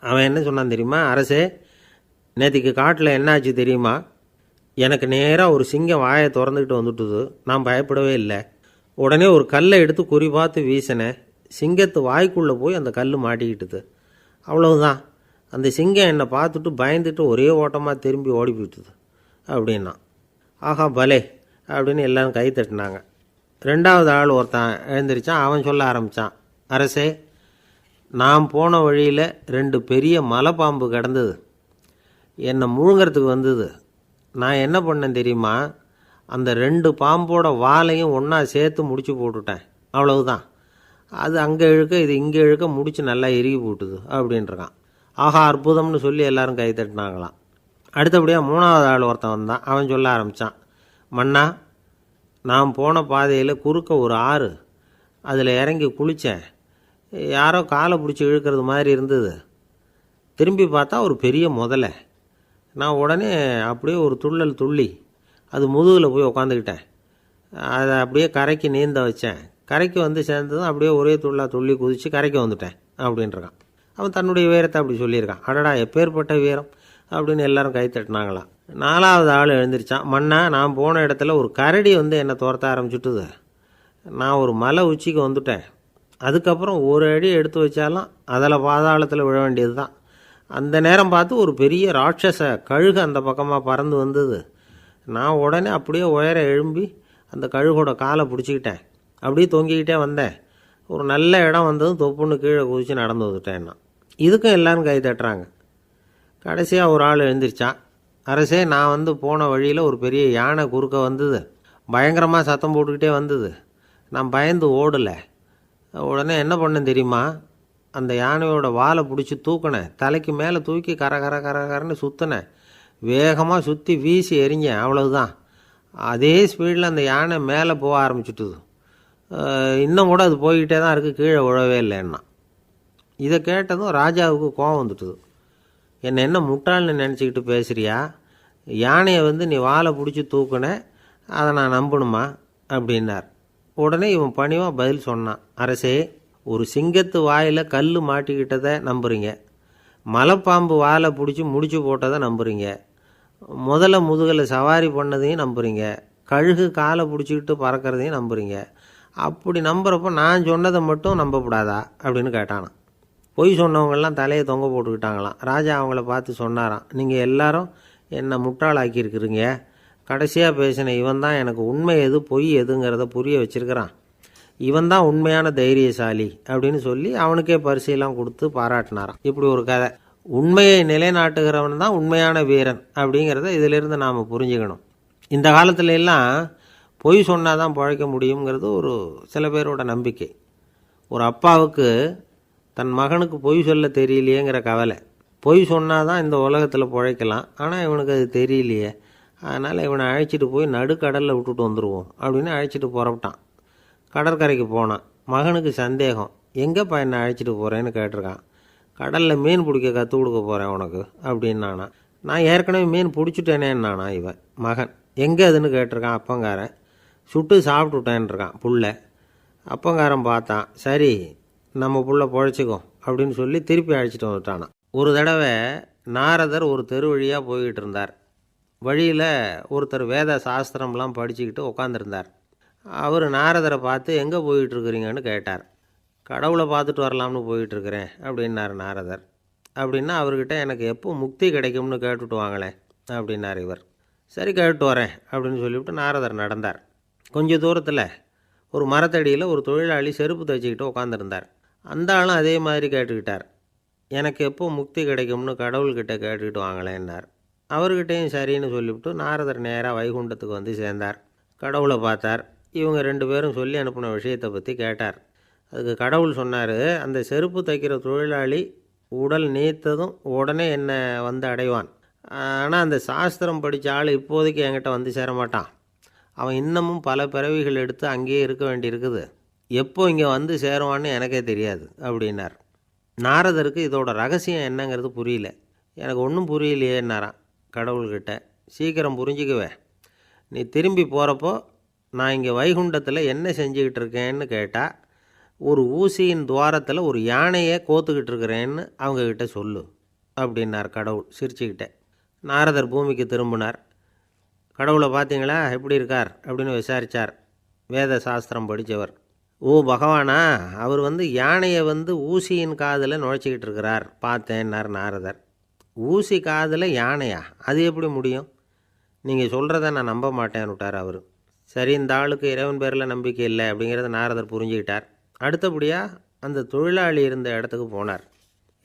அவன் என்ன சொன்னான் தெரியுமா? அரசே, நேற்றுக்கு காட்டில் என்னாச்சு தெரியுமா? எனக்கு நேராக ஒரு சிங்கம் வாயை திறந்துக்கிட்டு வந்துட்டுது. நான் பயப்படவே இல்லை. உடனே ஒரு கல்லை எடுத்து குறி பார்த்து வீசினேன். சிங்கத்து வாய்க்குள்ளே போய் அந்த கல் மாட்டிக்கிட்டுது. அவ்வளவுதான். அந்த சிங்கம் என்னை பார்த்துட்டு பயந்துட்டு ஒரே ஓட்டமாக திரும்பி ஓடி போயிட்டுது அப்படின்னா. ஆஹா பலே அப்படின்னு எல்லாரும் கை தட்டினாங்க. 2வது ஆள் ஒருத்தன் எழுந்திரிச்சான். அவன் சொல்ல ஆரம்பித்தான், அரசே, நான் போன வழியில் 2 பெரிய மலைப்பாம்பு கிடந்தது. என்னை முழுங்கிறதுக்கு வந்தது. நான் என்ன பண்ணேன் தெரியுமா? அந்த 2 பாம்போட வாலையும் ஒன்றா சேர்த்து முடிச்சு போட்டுட்டேன். அவ்வளவுதான். அது அங்கே இழுக்க இது இங்கே இழுக்க முடிச்சு நல்லா இறுகி போட்டுது அப்படின்றான். ஆஹா அற்புதம்னு சொல்லி எல்லாரும் கை தட்டினாங்களாம். அடுத்தபடியாக 3வது ஆள் ஒருத்தன் வந்தான். அவன் சொல்ல ஆரம்பித்தான், மன்னா, நான் போன பாதையில் குறுக்க ஒரு ஆறு, அதில் இறங்கி குளித்தேன். யாரோ காலை பிடிச்சி இழுக்கிறது மாதிரி இருந்தது. திரும்பி பார்த்தா ஒரு பெரிய முதலை. நான் உடனே அப்படியே ஒரு துள்ளல் துள்ளி அது முதுகில் போய் உக்காந்துக்கிட்டேன். அதை அப்படியே கரைக்கு நீந்த வச்சேன். கரைக்கு வந்து சேர்ந்ததும் அப்படியே ஒரே துள்ளி குதித்து கரைக்கு வந்துட்டேன் அப்படின்றான். அவன் தன்னுடைய வீரத்தை அப்படி சொல்லியிருக்கான். அடடா எப்பேற்பட்ட வீரம் அப்படின்னு எல்லாரும் கை தட்டினாங்களாம். 4வது ஆள் எழுந்திரிச்சான். மன்னா, நான் போன இடத்துல ஒரு கரடி என்னை துரத்த ஆரம்பிச்சுட்டுது. நான் ஒரு மலை உச்சிக்கு வந்துட்டேன். அதுக்கப்புறம் ஒரு அடி எடுத்து வச்சாலும் அதில் பாதாளத்தில் விழ வேண்டியது தான். அந்த நேரம் பார்த்து ஒரு பெரிய ராட்சச கழுகு அந்த பக்கமாக பறந்து வந்தது. நான் உடனே அப்படியே உயர எழும்பி அந்த கழுகோட காலை பிடிச்சிக்கிட்டேன். அப்படியே தொங்கிக்கிட்டே வந்தேன். ஒரு நல்ல இடம் வந்ததும் தொப்புன்னு கீழே குதித்து நடந்து வந்துட்டேன்னா. இதுக்கும் எல்லோரும் கை தட்டுறாங்க. கடைசியாக ஒரு ஆள் எழுந்திரிச்சான். அரசே, நான் போன வழியில் ஒரு பெரிய யானை குறுக்க வந்தது. பயங்கரமாக சத்தம் போட்டுக்கிட்டே வந்தது. நான் பயந்து ஓடலை. உடனே என்ன பண்ணேன் தெரியுமா? அந்த யானையோட வாலை பிடிச்சி தூக்கினேன். தலைக்கு மேலே தூக்கி கரன்னு சுற்றினேன். வேகமாக சுற்றி வீசி எறிஞ்சேன். அவ்வளவுதான். அதே ஸ்பீடில் அந்த யானை மேலே போக ஆரம்பிச்சுட்டுது. இன்னும் கூட அது போய்கிட்டே தான் இருக்குது, கீழே விழவே இல்லைன்னா. இதை கேட்டதும் ராஜாவுக்கு கோபம் வந்துட்டுது. என்னை என்ன முட்டாள்னு நினச்சிக்கிட்டு பேசுகிறியா? யானையை வந்து நீ வாழை பிடிச்சி தூக்குன, அதை நான் நம்பணுமா அப்படின்னார். உடனே இவன் பணிவாக பதில் சொன்னான். அரசே, ஒரு சிங்கத்து வாயில் கல் மாட்டிக்கிட்டதை நம்புறீங்க, மலைப்பாம்பு வாழை பிடிச்சி முடிச்சு போட்டதை நம்புறீங்க, முதல்ல முதுகில் சவாரி பண்ணதையும் நம்புறீங்க, கழுகு காலை பிடிச்சிக்கிட்டு பறக்கிறதையும் நம்புறீங்க. அப்படி நம்புறப்போ நான் சொன்னதை மட்டும் நம்பக்கூடாதா அப்படின்னு கேட்டானான். பொய் சொன்னவங்கெல்லாம் தலையை தொங்க போட்டுக்கிட்டாங்களாம். ராஜா அவங்கள பார்த்து சொன்னாராம், நீங்கள் எல்லாரும் என்னை முட்டாளாக்கியிருக்கிறீங்க. கடைசியாக பேசின இவன் தான் எனக்கு உண்மை எது பொய் எதுங்கிறத புரிய வச்சிருக்கிறான். இவன் தான் உண்மையான தைரியசாலி அப்படின்னு சொல்லி அவனுக்கே பரிசையெல்லாம் கொடுத்து பாராட்டினாராம். இப்படி ஒரு கதை. உண்மையை நிலைநாட்டுகிறவன் தான் உண்மையான வீரன் அப்படிங்கிறத இதிலிருந்து நாம் புரிஞ்சுக்கணும். இந்த காலத்துல எல்லாம் பொய் சொன்னால் தான் பிழைக்க முடியுங்கிறது ஒரு சில பேரோட நம்பிக்கை. ஒரு அப்பாவுக்கு தன் மகனுக்கு பொய் சொல்ல தெரியலையேங்கிற கவலை. பொய் சொன்னால் தான் இந்த உலகத்தில் பிழைக்கலாம், ஆனால் இவனுக்கு அது தெரியலையே, அதனால் இவனை அழைச்சிட்டு போய் நடுக்கடலில் விட்டுட்டு வந்துடுவோம் அப்படின்னு அழைச்சிட்டு புறப்பட்டான். கடற்கரைக்கு போனான். மகனுக்கு சந்தேகம், எங்கேப்பா என்னை அழைச்சிட்டு போகிறேன்னு கேட்டிருக்கான். கடலில் மீன் பிடிக்க கற்றுக் கொடுக்க போகிறேன் உனக்கு அப்படின்னானா. நான் ஏற்கனவே மீன் பிடிச்சிட்டேனேன்னானா இவன் மகன். எங்கே அதுன்னு கேட்டிருக்கான் அப்பங்காரன். சுட்டு சாப்பிட்டுட்டேன்ருக்கான் புள்ள. அப்பங்காரன் பார்த்தான், சரி நம்ம புள்ள பொழைச்சிக்கோ அப்படின்னு சொல்லி திருப்பி அழைச்சிட்டு வந்துட்டானான். ஒரு தடவை நாரதர் ஒரு தெரு வழியாக போய்கிட்டு இருந்தார். வழியில் ஒருத்தர் வேத சாஸ்திரம்லாம் படிச்சுக்கிட்டு உட்காந்துருந்தார். அவர் நாரதரை பார்த்து எங்கே போயிட்டுருக்குறீங்கன்னு கேட்டார். கடவுளை பார்த்துட்டு வரலாம்னு போயிட்டுருக்கிறேன் அப்படின்னார் நாரதர். அப்படின்னா அவர்கிட்ட எனக்கு எப்போ முக்தி கிடைக்கும்னு கேட்டுட்டு வாங்களேன் அப்படின்னார் இவர். சரி கேட்டு வரேன் அப்படின்னு சொல்லிவிட்டு நாரதர் நடந்தார். கொஞ்சம் தூரத்தில் ஒரு மரத்தடியில் ஒரு தொழிலாளி செருப்பு தைச்சிக்கிட்டு உட்காந்துருந்தார். அந்த ஆளும் அதே மாதிரி கேட்டுக்கிட்டார். எனக்கு எப்போ முக்தி கிடைக்கும்னு கடவுள்கிட்ட கேட்டுக்கிட்டு வாங்களேன்னார். அவர்கிட்டையும் சரின்னு சொல்லிவிட்டு நாரதர் நேராக வைகுண்டத்துக்கு வந்து சேர்ந்தார். கடவுளை பார்த்தார். இவங்க 2 பேரும் சொல்லி அனுப்பின விஷயத்தை பற்றி கேட்டார். அதுக்கு கடவுள் சொன்னார், அந்த செருப்பு தைக்கிற தொழிலாளி உடல் நீத்ததும் உடனே என்னை வந்து அடைவான். ஆனால் அந்த சாஸ்திரம் படித்த ஆள் இப்போதைக்கு என்கிட்ட வந்து சேரமாட்டான். அவன் இன்னமும் பல பிறவிகள் எடுத்து அங்கேயே இருக்க வேண்டியிருக்குது. எப்போ இங்கே வந்து சேருவான்னு எனக்கே தெரியாது அப்படின்னார். நாரதருக்கு இதோட ரகசியம் என்னங்கிறது புரியல. எனக்கு ஒன்றும் புரியலையேன்னாரான் கடவுள்கிட்ட. சீக்கிரம் புரிஞ்சுக்குவேன், நீ திரும்பி போகிறப்போ நான் இங்கே வைகுண்டத்தில் என்ன செஞ்சுக்கிட்டு இருக்கேன்னு கேட்டால், ஒரு ஊசியின் துவாரத்தில் ஒரு யானையை கோத்துக்கிட்டு இருக்கிறேன்னு அவங்கக்கிட்ட சொல்லு அப்படின்னார் கடவுள் சிரிச்சுக்கிட்டே. நாரதர் பூமிக்கு திரும்பினார். கடவுளை பார்த்தீங்களா எப்படி இருக்கார் அப்படின்னு விசாரித்தார் வேத சாஸ்திரம் படித்தவர். ஓ பகவானா, அவர் வந்து யானையை வந்து ஊசியின் காதில் நுழைச்சிக்கிட்டு இருக்கிறார் பார்த்தேன்னார் நாரதர். ஊசி காதில் யானையா? அது எப்படி முடியும்? நீங்கள் சொல்கிறத நான் நம்ப மாட்டேன்னு விட்டார் அவர். சரி, இந்த ஆளுக்கு இறைவன் பேரில் நம்பிக்கை இல்லை அப்படிங்கிறத நாரதர் புரிஞ்சுக்கிட்டார். அடுத்தபடியாக அந்த தொழிலாளி இருந்த இடத்துக்கு போனார்.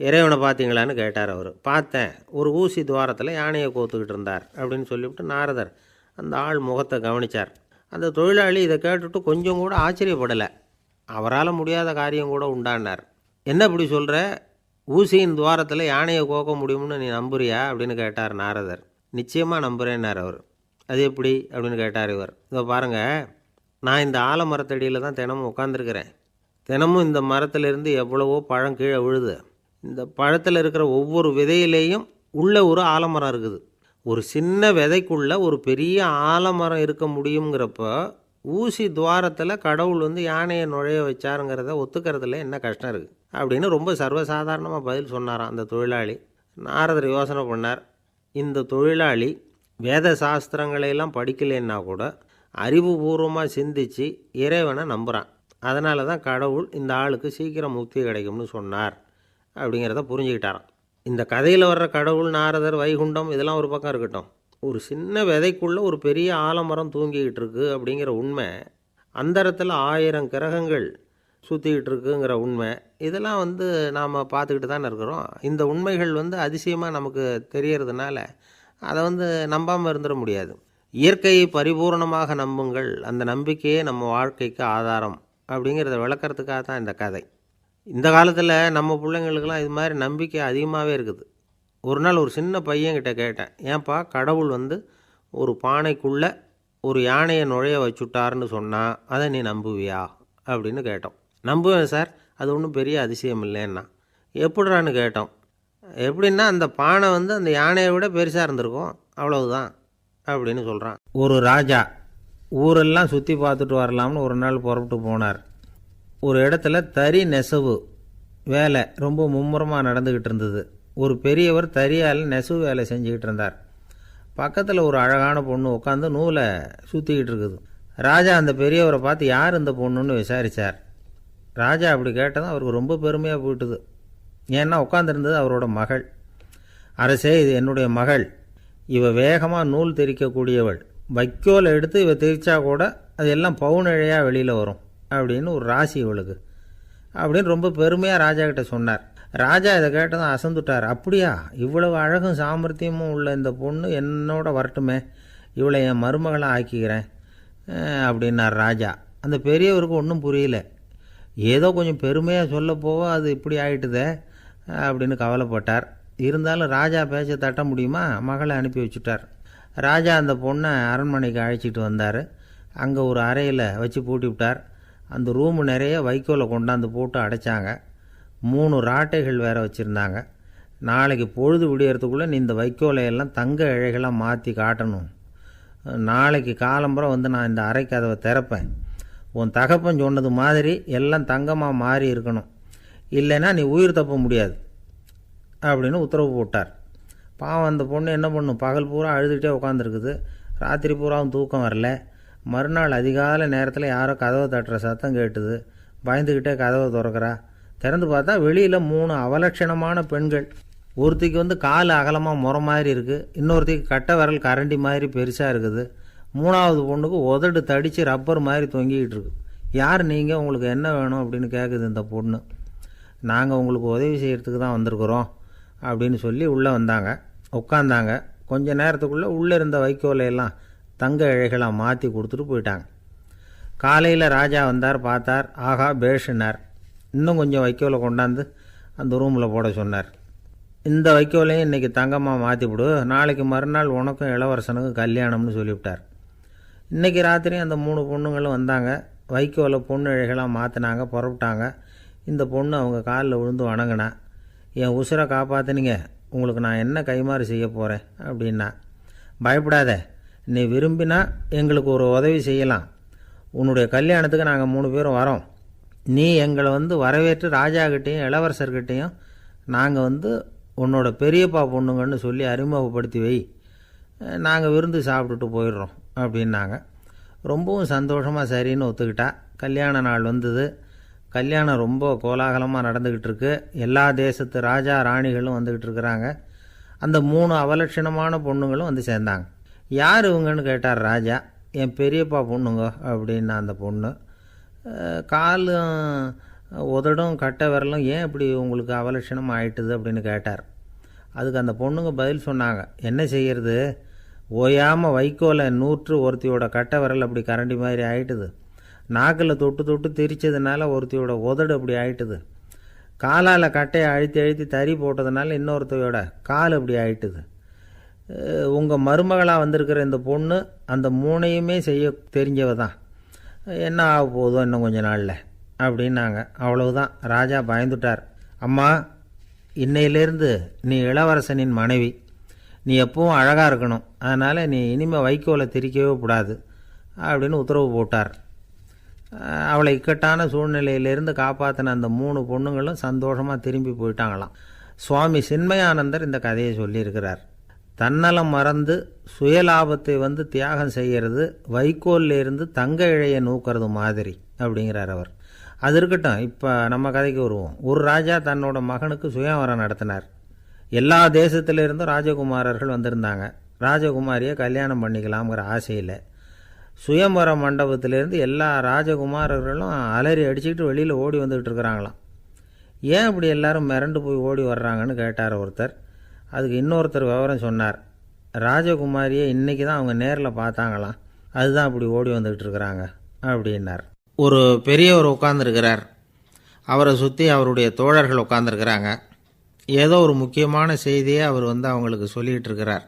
இறைவனை பார்த்தீங்களான்னு கேட்டார் அவர். பார்த்தேன், ஒரு ஊசி துவாரத்தில் யானையை கோத்துக்கிட்டு இருந்தார் அப்படின்னு சொல்லிவிட்டு நாரதர் அந்த ஆள் முகத்தை கவனித்தார். அந்த தொழிலாளி இதை கேட்டுட்டு கொஞ்சம் கூட ஆச்சரியப்படலை. அவரால் முடியாத காரியம் கூட உண்டானார். என்ன இப்படி சொல்கிற, ஊசியின் துவாரத்தில் யானையை கோக்க முடியும்னு நீ நம்புறியா அப்படின்னு கேட்டார் நாரதர். நிச்சயமாக நம்புகிறேன்னார் அவர். அது எப்படி அப்படின்னு கேட்டார் இவர். இதோ பாருங்கள், நான் இந்த ஆலமரத்தடியில் தான் தினமும் உட்காந்துருக்கிறேன். தினமும் இந்த மரத்திலிருந்து எவ்வளவோ பழம் கீழே விழுது. இந்த பழத்தில் இருக்கிற ஒவ்வொரு விதையிலேயும் உள்ள ஒரு ஆலமரம் இருக்குது. ஒரு சின்ன விதைக்குள்ளே ஒரு பெரிய ஆலமரம் இருக்க முடியுங்கிறப்போ ஊசி துவாரத்தில் கடவுள் வந்து யானையை நுழைய வச்சாருங்கிறத ஒத்துக்கிறதுல என்ன கஷ்டம் இருக்குது அப்படின்னு ரொம்ப சர்வசாதாரணமாக பதில் சொன்னாராம் அந்த தொழிலாளி. நாரதர் யோசனை பண்ணார். இந்த தொழிலாளி வேத சாஸ்திரங்களையெல்லாம் படிக்கலைன்னா கூட அறிவுபூர்வமாக சிந்தித்து இறைவனை நம்புகிறான். அதனால தான் கடவுள் இந்த ஆளுக்கு சீக்கிரம் முக்தி கிடைக்கும்னு சொன்னார் அப்படிங்கிறத புரிஞ்சுக்கிட்டாராம். இந்த கதையில் வர்ற கடவுள், நாரதர், வைகுண்டம் இதெல்லாம் ஒரு பக்கம் இருக்கட்டும், ஒரு சின்ன விதைக்குள்ளே ஒரு பெரிய ஆலமரம் தூங்கிக்கிட்டு இருக்கு அப்படிங்கிற உண்மை, அந்தரத்தில் 1000 கிரகங்கள் சுற்றிக்கிட்டு இருக்குங்கிற உண்மை, இதெல்லாம் வந்து நாம் பார்த்துக்கிட்டு தானே இருக்கிறோம். இந்த உண்மைகள் வந்து அதிசயமாக நமக்கு தெரியறதுனால அதை வந்து நம்பாமல் இருந்துட முடியாது. இயற்கையை பரிபூர்ணமாக நம்புங்கள், அந்த நம்பிக்கையே நம்ம வாழ்க்கைக்கு ஆதாரம் அப்படிங்கிறத விளக்கிறதுக்காக தான் இந்த கதை. இந்த காலத்தில் நம்ம பிள்ளைங்களுக்கெல்லாம் இது மாதிரி நம்பிக்கை அதிகமாகவே இருக்குது. ஒரு நாள் ஒரு சின்ன பையன்கிட்ட கேட்டேன், ஏன்பா கடவுள் வந்து ஒரு பானைக்குள்ளே ஒரு யானையை நுழைய வச்சுட்டாருன்னு சொன்னால் அதை நீ நம்புவியா அப்படின்னு கேட்டோம். நம்புவேன் சார், அது ஒன்றும் பெரிய அதிசயம் இல்லைன்னா. எப்படிறான்னு கேட்டோம். எப்படின்னா அந்த பானை வந்து அந்த யானையை விட பெருசாக இருந்திருக்கும், அவ்வளவுதான் அப்படின்னு சொல்கிறான். ஒரு ராஜா ஊரெல்லாம் சுற்றி பார்த்துட்டு வரலாம்னு ஒரு நாள் புறப்பட்டு போனார். ஒரு இடத்துல தறி நெசவு வேலை ரொம்ப மும்முரமாக நடந்துக்கிட்டு இருந்தது. ஒரு பெரியவர் தறியால் நெசவு வேலை செஞ்சுக்கிட்டு இருந்தார். பக்கத்தில் ஒரு அழகான பொண்ணு உட்காந்து நூலை சுற்றிக்கிட்டு இருக்குது. ராஜா அந்த பெரியவரை பார்த்து யார் இந்த பொண்ணுன்னு விசாரித்தார். ராஜா அப்படி கேட்டதும் அவருக்கு ரொம்ப பெருமையாக போயிட்டுது. ஏன்னா உட்காந்துருந்தது அவரோட மகள். அரசே, இது என்னுடைய மகள். இவ வேகமாக நூல் திரிக்கக்கூடியவள். வைக்கோலை எடுத்து இவ திரிச்சா கூட அது எல்லாம் பவுனிழையாக வெளியில் வரும் அப்படின்னு ஒரு ராசி இவளுக்கு அப்படின்னு ரொம்ப பெருமையாக ராஜா கிட்ட சொன்னார். ராஜா இதை கேட்டதும் அசந்துட்டார். அப்படியா, இவ்வளவு அழகும் சாமர்த்தியமும் உள்ள இந்த பொண்ணு என்னோட வரட்டுமே, இவளை என் மருமகளாக ஆக்கிக்கிறேன் அப்படின்னார் ராஜா. அந்த பெரியவருக்கு ஒன்றும் புரியல. ஏதோ கொஞ்சம் பெருமையாக சொல்ல போக அது இப்படி ஆகிட்டுதே அப்படின்னு கவலைப்பட்டார். இருந்தாலும் ராஜா பேச்ச தட்ட முடியுமா, மகளை அனுப்பி வச்சுட்டார். ராஜா அந்த பொண்ணை அரண்மனைக்கு அழைச்சிட்டு வந்தார். அங்கே ஒரு அறையில் வச்சு பூட்டி விட்டார். அந்த ரூமு நிறைய வைக்கோலை கொண்டாந்து போட்டு அடைச்சாங்க. 3 ராட்டைகள் வேறு வச்சுருந்தாங்க. நாளைக்கு பொழுது விடியறதுக்குள்ளே நீ இந்த வைக்கோலையெல்லாம் தங்க இழைகளாக மாற்றி காட்டணும். நாளைக்கு காலம்புறம் வந்து நான் இந்த அறை கதவை திறப்பேன். உன் தகப்பன் சொன்னது மாதிரி எல்லாம் தங்கமாக மாறி இருக்கணும், இல்லைன்னா நீ உயிர் தப்ப முடியாது அப்படின்னு உத்தரவு போட்டார். பாவம் அந்த பொண்ணு என்ன பண்ணும், பகல் பூரா அழுதுகிட்டே உட்காந்துருக்குது. ராத்திரி பூராவும் தூக்கம் வரல. மறுநாள் அதிகாலை நேரத்தில் யாரோ கதவை தட்டுற சத்தம் கேட்டுது. பயந்துக்கிட்டே கதவை திறக்கிறா. திறந்து பார்த்தா வெளியில் 3 அவலட்சணமான பெண்கள். ஒருத்திக்கு வந்து கால் அகலமாக முறை மாதிரி இருக்குது, இன்னொருத்திக்கு கட்டை விரல் கரண்டி மாதிரி பெருசாக இருக்குது, 3ஆவது பொண்ணுக்கு உதடு தடித்து ரப்பர் மாதிரி தொங்கிக்கிட்டு இருக்கு. யார் நீங்கள், உங்களுக்கு என்ன வேணும் அப்படின்னு கேட்குது இந்த பொண்ணு. நாங்கள் உங்களுக்கு உதவி செய்கிறதுக்கு தான் வந்திருக்கிறோம் அப்படின்னு சொல்லி உள்ளே வந்தாங்க. உட்காந்தாங்க. கொஞ்ச நேரத்துக்குள்ளே உள்ளே இருந்த வைக்கோலையெல்லாம் தங்க இழைகளாக மாற்றி கொடுத்துட்டு போயிட்டாங்க. காலையில் ராஜா வந்தார், பார்த்தார். ஆகா பேஷுனார். இன்னும் கொஞ்சம் வைக்கோலை கொண்டாந்து அந்த ரூமில் போட சொன்னார். இந்த வைக்கோலையும் இன்றைக்கி தங்கமாக மாற்றிவிடு, நாளைக்கு மறுநாள் உனக்கும் இளவரசனுக்கும் கல்யாணம்னு சொல்லிவிட்டார். இன்றைக்கி ராத்திரி அந்த 3 பொண்ணுங்களும் வந்தாங்க. வைக்கோலை பொண்ணு இழைகளாக மாற்றினாங்க, புறப்பட்டாங்க. இந்த பொண்ணு அவங்க காலில் விழுந்து வணங்கினா. என் உசுரை காப்பாற்றினீங்க, உங்களுக்கு நான் என்ன கைமாறு செய்ய போகிறேன் அப்படின்னா. பயப்படாத, நீ விரும்பினா எங்களுக்கு ஒரு உதவி செய்யலாம். உன்னுடைய கல்யாணத்துக்கு நாங்கள் 3 பேரும் வரோம். நீ எங்களை வந்து வரவேற்று ராஜாக்கிட்டேயும் இளவரசர்கிட்டையும் நாங்கள் வந்து உன்னோட பெரியப்பா பொண்ணுங்கன்னு சொல்லி அறிமுகப்படுத்தி வை, நாங்கள் விருந்து சாப்பிட்டுட்டு போயிடுறோம் அப்படின்னாங்க. ரொம்பவும் சந்தோஷமாக சரின்னு ஒத்துக்கிட்டா. கல்யாண நாள் வந்தது. கல்யாணம் ரொம்ப கோலாகலமாக நடந்துக்கிட்டு இருக்கு. எல்லா தேசத்து ராஜா ராணிகளும் வந்துக்கிட்டு இருக்கிறாங்க. அந்த 3 அவலட்சணமான பொண்ணுங்களும் வந்து சேர்ந்தாங்க. யார் இவங்கன்னு கேட்டார் ராஜா. என் பெரியப்பா பொண்ணுங்க அப்படின்னா அந்த பொண்ணு. காலும் உதடும் கட்டை விரலும் ஏன் இப்படி உங்களுக்கு அவலட்சணம் ஆயிட்டுது அப்படின்னு கேட்டார். அதுக்கு அந்த பொண்ணுங்க பதில் சொன்னாங்க. என்ன செய்கிறது, ஓயாமல் வைக்கோலை நூற்று ஒருத்தியோட கட்டை விரல் அப்படி கரண்டி மாதிரி ஆயிட்டுது. நாக்கில் தொட்டு தொட்டு திரிச்சதுனால ஒருத்தியோட உதடு அப்படி ஆயிட்டுது. காலால் கட்டையை அழுத்தி அழுத்தி தறி போட்டதுனால இன்னொருத்தையோட கால் அப்படி ஆயிட்டுது. உங்கள் மருமகளாக வந்திருக்கிற இந்த பொண்ணு அந்த 3ஐயுமே செய்ய தெரிஞ்சவ தான். என்ன ஆக போதும் இன்னும் கொஞ்ச நாளில் அப்படின்னாங்க. அவ்வளவுதான். ராஜா பயந்துட்டார். அம்மா, இன்னையிலேருந்து நீ இளவரசனின் மனைவி. நீ எப்பவும் அழகாக இருக்கணும். அதனால் நீ இனிமேல் வைக்கோலை திரிக்கவே கூடாது அப்படின்னு உத்தரவு போட்டார். அவளை இக்கட்டான சூழ்நிலையிலிருந்து காப்பாற்றின அந்த 3 பொண்ணுங்களும் சந்தோஷமாக திரும்பி போயிட்டாங்களாம். சுவாமி சின்மயானந்தர் இந்த கதையை சொல்லியிருக்கிறார். தன்னலம் மறந்து சுயலாபத்தை வந்து தியாகம் செய்கிறது வைக்கோல்லேருந்து தங்க இழையை நூக்கிறது மாதிரி அப்படிங்கிறார் அவர். அது இருக்கட்டும், இப்போ நம்ம கதைக்கு வருவோம். ஒரு ராஜா தன்னோட மகனுக்கு சுயவரம் நடத்தினார். எல்லா தேசத்திலிருந்தும் ராஜகுமாரர்கள் வந்திருந்தாங்க. ராஜகுமாரியை கல்யாணம் பண்ணிக்கலாம்ங்கிற ஆசையில் சுயம்பர மண்டபத்திலேருந்து எல்லா ராஜகுமாரர்களும் அலறி அடிச்சுக்கிட்டு வெளியில் ஓடி வந்துக்கிட்டு இருக்கிறாங்களாம். ஏன் இப்படி எல்லாரும் மிரண்டு போய் ஓடி வர்றாங்கன்னு கேட்டார் ஒருத்தர். அதுக்கு இன்னொருத்தர் விவரம் சொன்னார். ராஜகுமாரியை இன்றைக்கி தான் அவங்க நேரில் பார்த்தாங்களாம், அதுதான் அப்படி ஓடி வந்துக்கிட்டு இருக்கிறாங்க அப்படின்னார். ஒரு பெரியவர் உட்கார்ந்துருக்கிறார். அவரை சுற்றி அவருடைய தோழர்கள் உட்காந்துருக்கிறாங்க. ஏதோ ஒரு முக்கியமான செய்தியை அவர் வந்து அவங்களுக்கு சொல்லிகிட்டு இருக்கிறார்.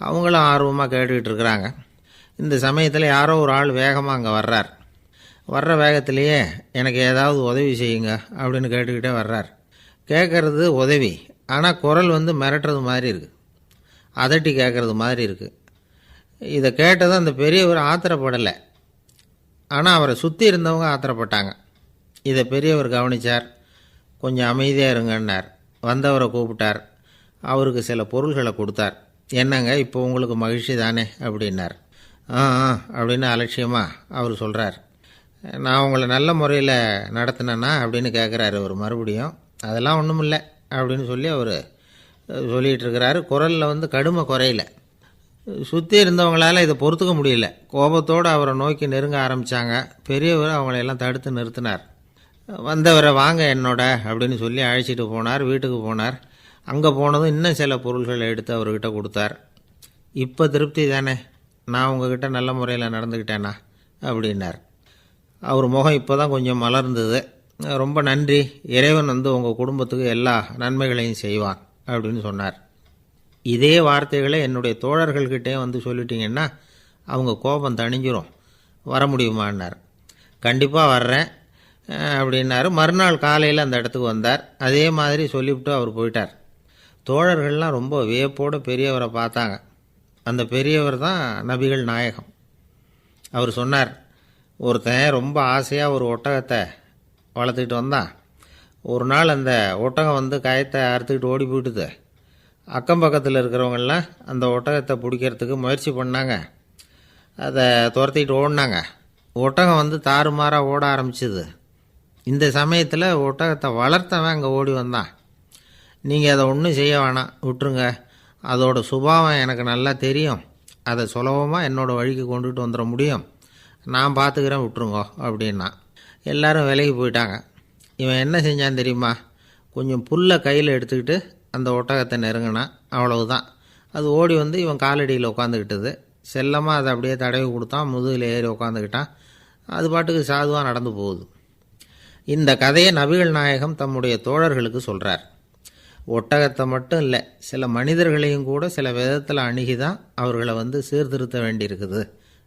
அவங்களும் ஆர்வமாக கேட்டுக்கிட்டு இருக்கிறாங்க. இந்த சமயத்தில் யாரோ ஒரு ஆள் வேகமாக அங்கே வர்றார். வர்ற வேகத்திலேயே எனக்கு ஏதாவது உதவி செய்யுங்க அப்படின்னு கேட்டுக்கிட்டே வர்றார். கேட்குறது உதவி, ஆனால் குரல் வந்து மிரட்டுறது மாதிரி இருக்குது, அதட்டி கேட்குறது மாதிரி இருக்குது. இதை கேட்டதும் அந்த பெரியவர் ஆத்திரப்படலை, ஆனால் அவரை சுற்றி இருந்தவங்க ஆத்திரப்பட்டாங்க. இதை பெரியவர் கவனித்தார். கொஞ்சம் அமைதியாக இருங்கன்னார். வந்தவரை கூப்பிட்டார். அவருக்கு சில பொருள்களை கொடுத்தார். என்னங்க இப்போ உங்களுக்கு மகிழ்ச்சி தானே அப்படின்னார். ஆ அப்படின்னு அலட்சியமாக அவர் சொல்கிறார். நான் உங்களை நல்ல முறையில் நடத்தினேன்னா அப்படின்னு கேட்குறாரு அவர் மறுபடியும். அதெல்லாம் ஒன்றும் இல்லை அப்படின்னு சொல்லி அவர் சொல்லிகிட்டு இருக்கிறாரு. குரலில் வந்து கடுமை குறையில. சுற்றி இருந்தவங்களால் இதை பொறுத்துக்க முடியல. கோபத்தோடு அவரை நோக்கி நெருங்க ஆரம்பித்தாங்க. பெரியவர் அவங்களையெல்லாம் தடுத்து நிறுத்தினார். வந்தவரை வாங்க என்னோட அப்படின்னு சொல்லி அழைச்சிட்டு போனார். வீட்டுக்கு போனார். அங்கே போனதும் இன்னும் சில பொருள்களை எடுத்து அவர்கிட்ட கொடுத்தார். இப்போ திருப்தி தானே, நான் உங்ககிட்ட நல்ல முறையில் நடந்துக்கிட்டேனா அப்படின்னார். அவர் முகம் இப்போ தான் கொஞ்சம் மலர்ந்தது. ரொம்ப நன்றி, இறைவன் வந்து உங்கள் குடும்பத்துக்கு எல்லா நன்மைகளையும் செய்வான் அப்படின்னு சொன்னார். இதே வார்த்தைகளை என்னுடைய தோழர்கள்கிட்டே வந்து சொல்லிட்டீங்கன்னா அவங்க கோபம் தணிஞ்சிரும், வர முடியுமான்னார். கண்டிப்பாக வர்றேன் அப்படின்னாரு. மறுநாள் காலையில் அந்த இடத்துக்கு வந்தார். அதே மாதிரி சொல்லிவிட்டு அவர் போயிட்டார். தோழர்கள்லாம் ரொம்ப வியப்போடு பெரியவரை பார்த்தாங்க. அந்த பெரியவர் தான் நபிகள் நாயகம். அவர் சொன்னார், ஒருத்தன் ரொம்ப ஆசையாக ஒரு ஒட்டகத்தை வளர்த்துக்கிட்டு வந்தான். ஒரு நாள் அந்த ஒட்டகம் வந்து கயத்தை அறுத்துக்கிட்டு ஓடி போயிட்டுது. அக்கம் பக்கத்தில் இருக்கிறவங்கெல்லாம் அந்த ஒட்டகத்தை பிடிக்கிறதுக்கு முயற்சி பண்ணாங்க. அதை துரத்திக்கிட்டு ஓடினாங்க. ஒட்டகம் வந்து தாறுமாறாக ஓட ஆரம்பிச்சிது. இந்த சமயத்தில் ஒட்டகத்தை வளர்த்தவன் அங்கே ஓடி வந்தான். நீங்கள் அதை ஒன்றும் செய்ய வேணாம், விட்டுருங்க, அதோட சுபாவம் எனக்கு நல்லா தெரியும், அதை சுலபமாக என்னோடய வழிக்கு கொண்டுட்டு வந்துட முடியும், நான் பார்த்துக்கிறேன், விட்டுருங்கோ அப்படின்னா. எல்லோரும் விலகி போயிட்டாங்க. இவன் என்ன செஞ்சான் தெரியுமா? கொஞ்சம் புல்லை கையில் எடுத்துக்கிட்டு அந்த ஒட்டகத்தை நெருங்கினான். அவ்வளவுதான். அது ஓடி வந்து இவன் காலடியில் உட்காந்துக்கிட்டது. செல்லமாக அதை அப்படியே தடவி கொடுத்தான். முதுகில் ஏறி உட்காந்துக்கிட்டான். அது பாட்டுக்கு சாதுவாக நடந்து போகுது. இந்த கதையை நபிகள் நாயகம் தம்முடைய தோழர்களுக்கு சொல்கிறார். ஒட்டகத்தை மட்டும் இல்லை, சில மனிதர்களையும் கூட சில விதத்தில் அணுகி தான் அவர்களை வந்து சீர்திருத்த வேண்டியிருக்குது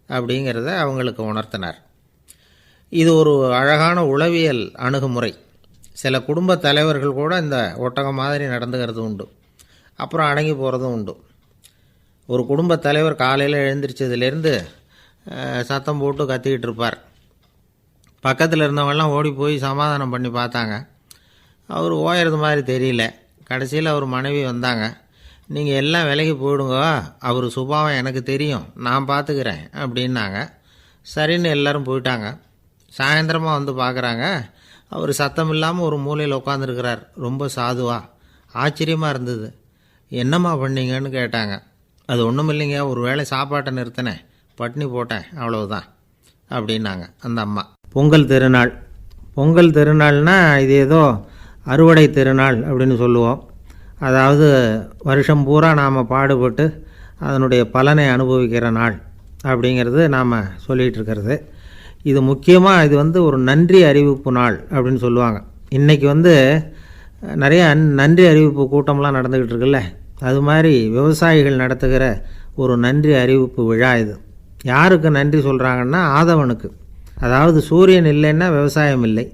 அப்படிங்கிறத அவங்களுக்கு உணர்த்தினார். இது ஒரு அழகான உளவியல் அணுகுமுறை. சில குடும்ப தலைவர்கள் கூட இந்த ஒட்டகம் மாதிரி நடந்துக்கிறது உண்டு, அப்புறம் அடங்கி போகிறதும் உண்டு. ஒரு குடும்ப தலைவர் காலையில் எழுந்திரிச்சதுலேருந்து சத்தம் போட்டு கத்திக்கிட்டு இருப்பார். பக்கத்தில் இருந்தவங்கெல்லாம் ஓடி போய் சமாதானம் பண்ணி பார்த்தாங்க. அவர் ஓயறது மாதிரி தெரியல. கடைசியில் அவர் மனைவி வந்தாங்க. நீங்கள் எல்லாம் விலகி போயிடுங்க, அவர் சுபாவம் எனக்கு தெரியும், நான் பார்த்துக்கிறேன் அப்படின்னாங்க. சரின்னு எல்லோரும் போயிட்டாங்க. சாயந்தரமாக வந்து பார்க்குறாங்க, அவர் சத்தம் இல்லாமல் ஒரு மூலையில் உட்காந்துருக்கிறார். ரொம்ப சாதுவா. ஆச்சரியமாக இருந்தது. என்னம்மா பண்ணீங்கன்னு கேட்டாங்க. அது ஒன்றும் இல்லைங்க, ஒரு வேளை சாப்பாட்டை நிறுத்தினேன், பட்னி போட்டேன், அவ்வளவுதான் அப்படின்னாங்க அந்த அம்மா. பொங்கல் திருநாள். பொங்கல் திருநாள்னால் இது ஏதோ அறுவடை திருநாள் அப்படின்னு சொல்லுவோம். அதாவது வருஷம் பூரா நாம் பாடுபட்டு அதனுடைய பலனை அனுபவிக்கிற நாள் அப்படிங்கிறது நாம் சொல்லிகிட்டு இருக்கிறது. இது முக்கியமாக இது வந்து ஒரு நன்றி அறிவிப்பு நாள் அப்படின்னு சொல்லுவாங்க. இன்றைக்கி வந்து நிறைய நன்றி அறிவிப்பு கூட்டம்லாம் நடந்துக்கிட்டு இருக்குல்ல, அது மாதிரி விவசாயிகள் நடத்துகிற ஒரு நன்றி அறிவிப்பு விழா இது. யாருக்கு நன்றி சொல்கிறாங்கன்னா ஆதவனுக்கு. அதாவது சூரியன் இல்லைன்னா விவசாயம் இல்லை.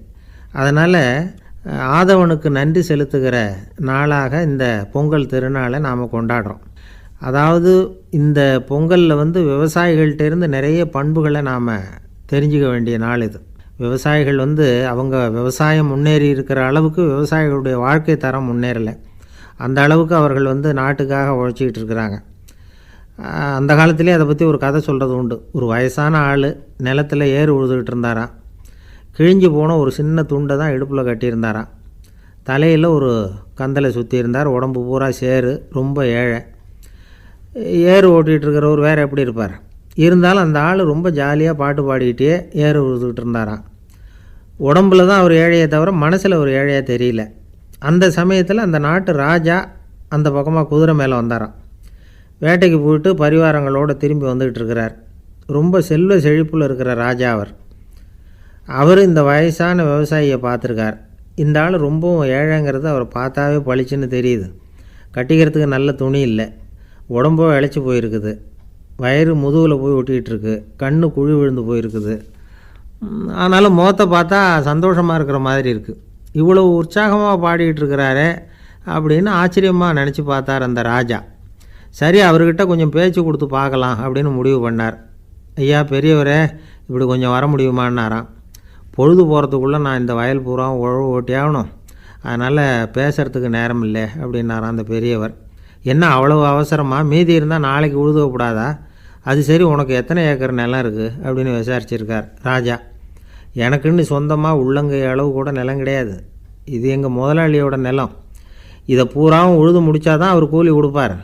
அதனால் ஆதவனுக்கு நன்றி செலுத்துகிற நாளாக இந்த பொங்கல் திருநாளை நாம் கொண்டாடுறோம். அதாவது இந்த பொங்கலில் வந்து விவசாயிகள்கிட்டேருந்து நிறைய பண்புகளை நாம் தெரிஞ்சுக்க வேண்டிய நாள் இது. விவசாயிகள் வந்து அவங்க விவசாயம் முன்னேறி இருக்கிற அளவுக்கு விவசாயிகளுடைய வாழ்க்கை தரம் முன்னேறலை. அந்த அளவுக்கு அவர்கள் வந்து நாட்டுக்காக உழைச்சிக்கிட்டு இருக்கிறாங்க. அந்த காலத்துலேயே அதை பற்றி ஒரு கதை சொல்கிறது உண்டு. ஒரு வயசான ஆள் நிலத்தில் ஏறு உழுதுகிட்டு இருந்தாராம். கிழிஞ்சு போன ஒரு சின்ன துண்டை தான் இடுப்பில் கட்டியிருந்தாராம். தலையில் ஒரு கந்தலை சுற்றி இருந்தார். உடம்பு பூரா சேரு. ரொம்ப ஏழை. ஏறு ஓட்டிகிட்டு இருக்கிறவர் வேறு எப்படி இருப்பார்? இருந்தாலும் அந்த ஆள் ரொம்ப ஜாலியாக பாட்டு பாடிக்கிட்டே ஏறு உழுதுகிட்டு இருந்தாராம். உடம்புல தான் அவர் ஏழையை தவிர மனசில் ஒரு ஏழையாக தெரியல. அந்த சமயத்தில் அந்த நாட்டு ராஜா அந்த பக்கமாக குதிரை மேலே வந்தாராம். வேட்டைக்கு போயிட்டு பரிவாரங்களோடு திரும்பி வந்துக்கிட்டு இருக்கிறார். ரொம்ப செல்வ செழிப்பில் இருக்கிற ராஜா அவர் இந்த வயசான விவசாயியை பார்த்துருக்கார். இந்த ஆள் ரொம்பவும் ஏழைங்கிறது அவர் பார்த்தாவே பளிச்சுன்னு தெரியுது. கட்டிக்கிறதுக்கு நல்ல துணி இல்லை, உடம்போ இழைச்சி போயிருக்குது, வயிறு முதுகில் போய் ஒட்டிக்கிட்டு இருக்கு, கண்ணு குழி விழுந்து போயிருக்குது. ஆனாலும் முகத்தை பார்த்தா சந்தோஷமாக இருக்கிற மாதிரி இருக்குது. இவ்வளவு உற்சாகமாக பாடிக்கிட்டு இருக்கிறாரே அப்படின்னு ஆச்சரியமாக நினச்சி பார்த்தார் அந்த ராஜா. சரி, அவர்கிட்ட கொஞ்சம் பேச்சு கொடுத்து பார்க்கலாம் அப்படின்னு முடிவு பண்ணார். ஐயா பெரியவரே, இப்படி கொஞ்சம் வர முடியுமான்னாராம். பொழுது போகிறதுக்குள்ளே நான் இந்த வயல் பூரா உழவு ஓட்டி ஆகணும், அதனால் பேசுகிறதுக்கு நேரம் இல்லை அப்படின்னாராம் அந்த பெரியவர். என்ன அவ்வளவு அவசரமாக? மீதி இருந்தால் நாளைக்கு உழுதக்கூடாதா? அது சரி, உனக்கு எத்தனை ஏக்கர் நிலம் இருக்குது அப்படின்னு விசாரிச்சிருக்கார் ராஜா. எனக்குன்னு சொந்தமாக உள்ளங்கை அளவு கூட நிலம் கிடையாது. இது எங்கள் முதலாளியோட நிலம். இதை பூராவும் உழுது முடித்தாதான் அவர் கூலி கொடுப்பார்.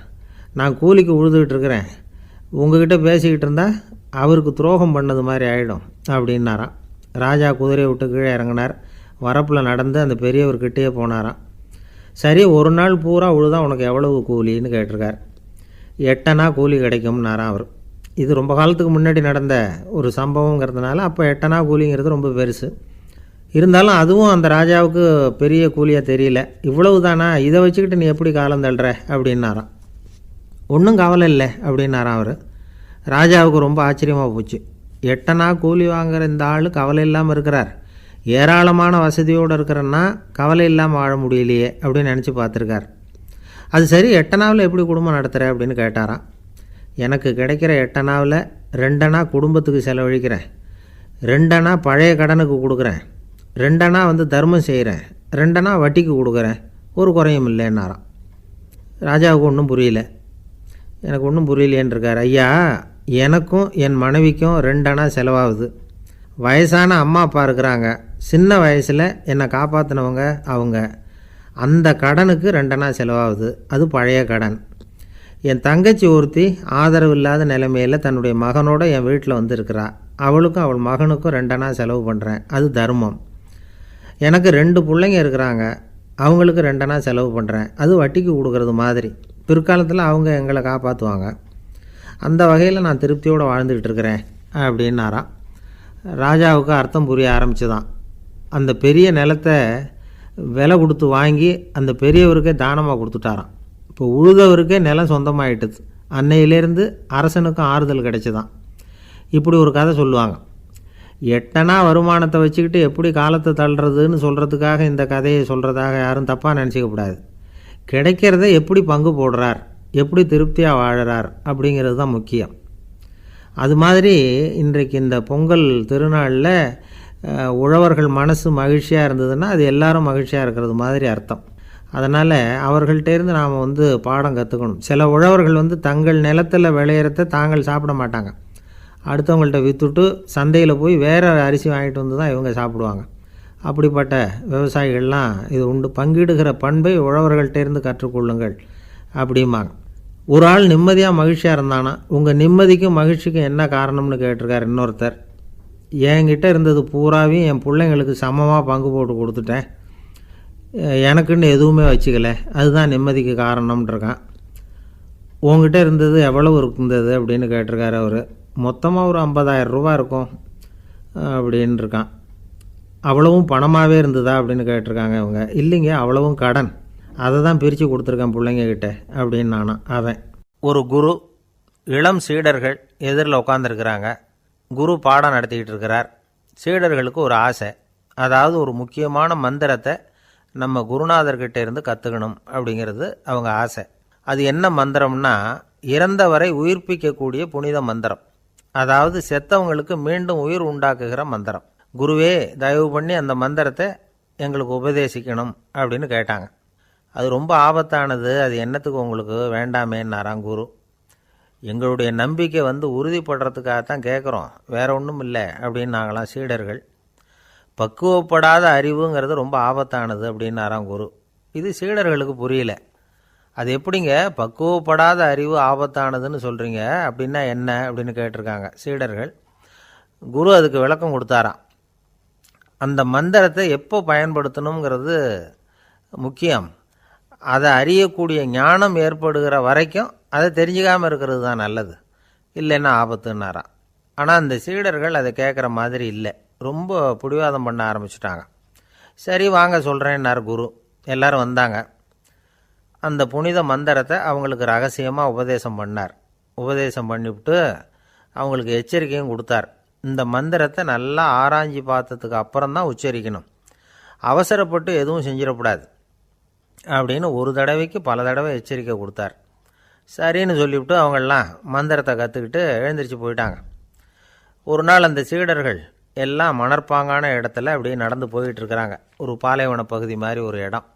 நான் கூலிக்கு உழுதுகிட்டு இருக்கிறேன். உங்ககிட்ட பேசிக்கிட்டு இருந்தால் அவருக்கு துரோகம் பண்ணது மாதிரி ஆகிடும் அப்படின்னாராம். ராஜா குதிரையை விட்டு கீழே இறங்கினார். வரப்பில் நடந்து அந்த பெரியவர்கிட்டயே போனாராம். சரி, ஒரு நாள் பூரா உழுதா உனக்கு எவ்வளவு கூலின்னு கேட்டிருக்கார். 8 அணா கூலி கிடைக்கும்னாராம் அவர். இது ரொம்ப காலத்துக்கு முன்னாடி நடந்த ஒரு சம்பவங்கிறதுனால அப்போ 8 அணா கூலிங்கிறது ரொம்ப பெருசு. இருந்தாலும் அதுவும் அந்த ராஜாவுக்கு பெரிய கூலியாக தெரியல. இவ்வளவு தானா, இதை வச்சுக்கிட்டு நீ எப்படி காலம் தள்ளுற அப்படின்னாராம். ஒன்றும் கவலை இல்லை அப்படின்னாராம் அவர். ராஜாவுக்கு ரொம்ப ஆச்சரியமாக போச்சு. 8 அணா கூலி வாங்குகிற இந்த ஆள் கவலை இல்லாமல் இருக்கிறார், ஏராளமான வசதியோடு இருக்கிறன்னா கவலை இல்லாமல் வாழ முடியலையே அப்படின்னு நினச்சி பார்த்துருக்கார். அது சரி, 8 அணாவில் எப்படி குடும்பம் நடத்துகிற அப்படின்னு கேட்டாராம். எனக்கு கிடைக்கிற 8 அணாவில் 2 அணா குடும்பத்துக்கு செலவழிக்கிறேன், 2 அணா பழைய கடனுக்கு கொடுக்குறேன், 2 அணா தர்மம் செய்கிறேன், 2 அணா வட்டிக்கு கொடுக்குறேன், ஒரு குறையும் இல்லைன்னாராம். ராஜாவுக்கு ஒன்றும் புரியல. எனக்கு ஒன்றும் புரியலேன்னு இருக்கார். ஐயா, எனக்கும் என் மனைவிக்கும் 2 அணா செலவாகுது. வயசான அம்மா அப்பா இருக்கிறாங்க, சின்ன வயசில் என்னை காப்பாற்றினவங்க அவங்க. அந்த கடனுக்கு 2 அணா செலவாகுது, அது பழைய கடன். என் தங்கச்சி ஒருத்தி ஆதரவு இல்லாத நிலைமையில் தன்னுடைய மகனோட என் வீட்டில் இருக்கிறா. அவளுக்கும் அவள் மகனுக்கும் 2 அணா செலவு பண்ணுறேன், அது தர்மம். எனக்கு 2 பிள்ளைங்க இருக்கிறாங்க, அவங்களுக்கு 2 அணா செலவு பண்ணுறேன், அது வட்டிக்கு கொடுக்கறது மாதிரி. பிற்காலத்தில் அவங்க எங்களை காப்பாற்றுவாங்க. அந்த வகையில் நான் திருப்தியோடு வாழ்ந்துக்கிட்டு இருக்கிறேன் அப்படின்னாராம். ராஜாவுக்கு அர்த்தம் புரிய ஆரம்பிச்சுதான். அந்த பெரிய நிலத்தை விலை கொடுத்து வாங்கி அந்த பெரியவருக்கே தானமாக கொடுத்துட்டாராம். இப்போ உழுதவருக்கே நிலம் சொந்தமாகிட்டுது. அன்னையிலேருந்து அரசனுக்கும் ஆறுதல் கிடைச்சிதான். இப்படி ஒரு கதை சொல்லுவாங்க. 8 அணா வருமானத்தை வச்சுக்கிட்டு எப்படி காலத்தை தள்ளுறதுன்னு சொல்கிறதுக்காக இந்த கதையை சொல்கிறதாக யாரும் தப்பாக நினச்சிக்கக்கூடாது. கிடைக்கிறத எப்படி பங்கு போடுறார், எப்படி திருப்தியாக வாழறார் அப்படிங்கிறது தான் முக்கியம். அது மாதிரி இன்றைக்கு இந்த பொங்கல் திருநாளில் உழவர்கள் மனசு மகிழ்ச்சியாக இருந்ததுன்னா அது எல்லாரும் மகிழ்ச்சியாக இருக்கிறது மாதிரி அர்த்தம். அதனால் அவர்கள்ட்டேருந்து நாம் பாடம் கற்றுக்கணும். சில உழவர்கள் தங்கள் நிலத்தில் விளையிறத தாங்கள் சாப்பிட மாட்டாங்க, அடுத்தவங்கள்ட்ட விற்றுட்டு சந்தையில் போய் வேறு அரிசி வாங்கிட்டு வந்து தான் இவங்க சாப்பிடுவாங்க. அப்படிப்பட்ட விவசாயிகள்லாம் இது உண்டு. பங்கிடுகிற பண்பை உழவர்கள்ட்டேருந்து கற்றுக்கொள்ளுங்கள் அப்படிம்பாங்க. ஒரு ஆள் நிம்மதியாக மகிழ்ச்சியாக இருந்தானா, உங்கள் நிம்மதிக்கும் மகிழ்ச்சிக்கும் என்ன காரணம்னு கேட்டிருக்கார் இன்னொருத்தர். என்கிட்ட இருந்தது பூராவையும் என் பிள்ளைங்களுக்கு சமமாக பங்கு போட்டு கொடுத்துட்டேன், எனக்குன்னு எதுவுமே வச்சுக்கல, அதுதான் நிம்மதிக்கு காரணம்ன்றிருக்கான். உங்ககிட்ட இருந்தது எவ்வளவு இருந்தது அப்படின்னு கேட்டிருக்காரு அவர். மொத்தமாக ஒரு 50,000 ரூபா இருக்கும் அப்படின்னு இருக்கான். அவ்வளவும் பணமாகவே இருந்ததா அப்படின்னு கேட்டிருக்காங்க இவங்க. இல்லைங்க, அவ்வளவும் கடன், அதை தான் பிரித்து கொடுத்துருக்கேன் பிள்ளைங்கக்கிட்ட அப்படின்னு நானும். அவன் ஒரு குரு, இளம் சீடர்கள் எதிரில் உட்காந்துருக்கிறாங்க. குரு பாடம் நடத்திக்கிட்டு இருக்கிறார். சீடர்களுக்கு ஒரு ஆசை, அதாவது ஒரு முக்கியமான மந்திரத்தை நம்ம குருநாதர்கிட்ட இருந்து கற்றுக்கணும் அப்படிங்கிறது அவங்க ஆசை. அது என்ன மந்திரம்னா, இறந்தவரை உயிர்ப்பிக்கக்கூடிய புனித மந்திரம், அதாவது செத்தவங்களுக்கு மீண்டும் உயிர் உண்டாக்குகிற மந்திரம். குருவே, தயவு பண்ணி அந்த மந்திரத்தை எங்களுக்கு உபதேசிக்கணும் அப்படின்னு கேட்டாங்க. அது ரொம்ப ஆபத்தானது, அது என்னத்துக்கு உங்களுக்கு வேண்டாமேன்னாராம் குரு. எங்களுடைய நம்பிக்கை உறுதிப்படுறதுக்காகத்தான் கேட்குறோம், வேற ஒன்றும் இல்லை அப்படின்னாங்களாம் சீடர்கள். பக்குவப்படாத அறிவுங்கிறது ரொம்ப ஆபத்தானது அப்படின்னாராம் குரு. இது சீடர்களுக்கு புரியல. அது எப்படிங்க பக்குவப்படாத அறிவு ஆபத்தானதுன்னு சொல்கிறீங்க, அப்படின்னா என்ன அப்படின்னு கேட்டிருக்காங்க சீடர்கள். குரு அதுக்கு விளக்கம் கொடுத்தாராம். அந்த மந்திரத்தை எப்போ பயன்படுத்தணுங்கிறது முக்கியம். அதை அறியக்கூடிய ஞானம் ஏற்படுகிற வரைக்கும் அதை தெரிஞ்சுக்காமல் இருக்கிறது தான் நல்லது, இல்லைன்னா ஆபத்துன்னாராம். ஆனால் அந்த சீடர்கள் அதை கேட்குற மாதிரி இல்லை, ரொம்ப பிடிவாதம் பண்ண ஆரம்பிச்சிட்டாங்க. சரி வாங்க சொல்கிறேன்னார் குரு. எல்லாரும் வந்தாங்க. அந்த புனித மந்திரத்தை அவங்களுக்கு ரகசியமாக உபதேசம் பண்ணார். உபதேசம் பண்ணிவிட்டு அவங்களுக்கு எச்சரிக்கையும் கொடுத்தார். இந்த மந்திரத்தை நல்லா ஆராய்ச்சி பார்த்ததுக்கு அப்புறம்தான் உச்சரிக்கணும். அவசரப்பட்டு எதுவும் செஞ்சிடக்கூடாது அப்படின்னு ஒரு தடவைக்கு பல தடவை எச்சரிக்கை கொடுத்தார். சரின்னு சொல்லிவிட்டு அவங்கெல்லாம் மந்திரத்தை கற்றுக்கிட்டு எழுந்திரிச்சு போயிட்டாங்க. ஒரு நாள் அந்த சீடர்கள் எல்லாம் மணற்பாங்கான இடத்துல அப்படியே நடந்து போயிட்டுருக்கிறாங்க. ஒரு பாலைவன பகுதி மாதிரி ஒரு இடம்.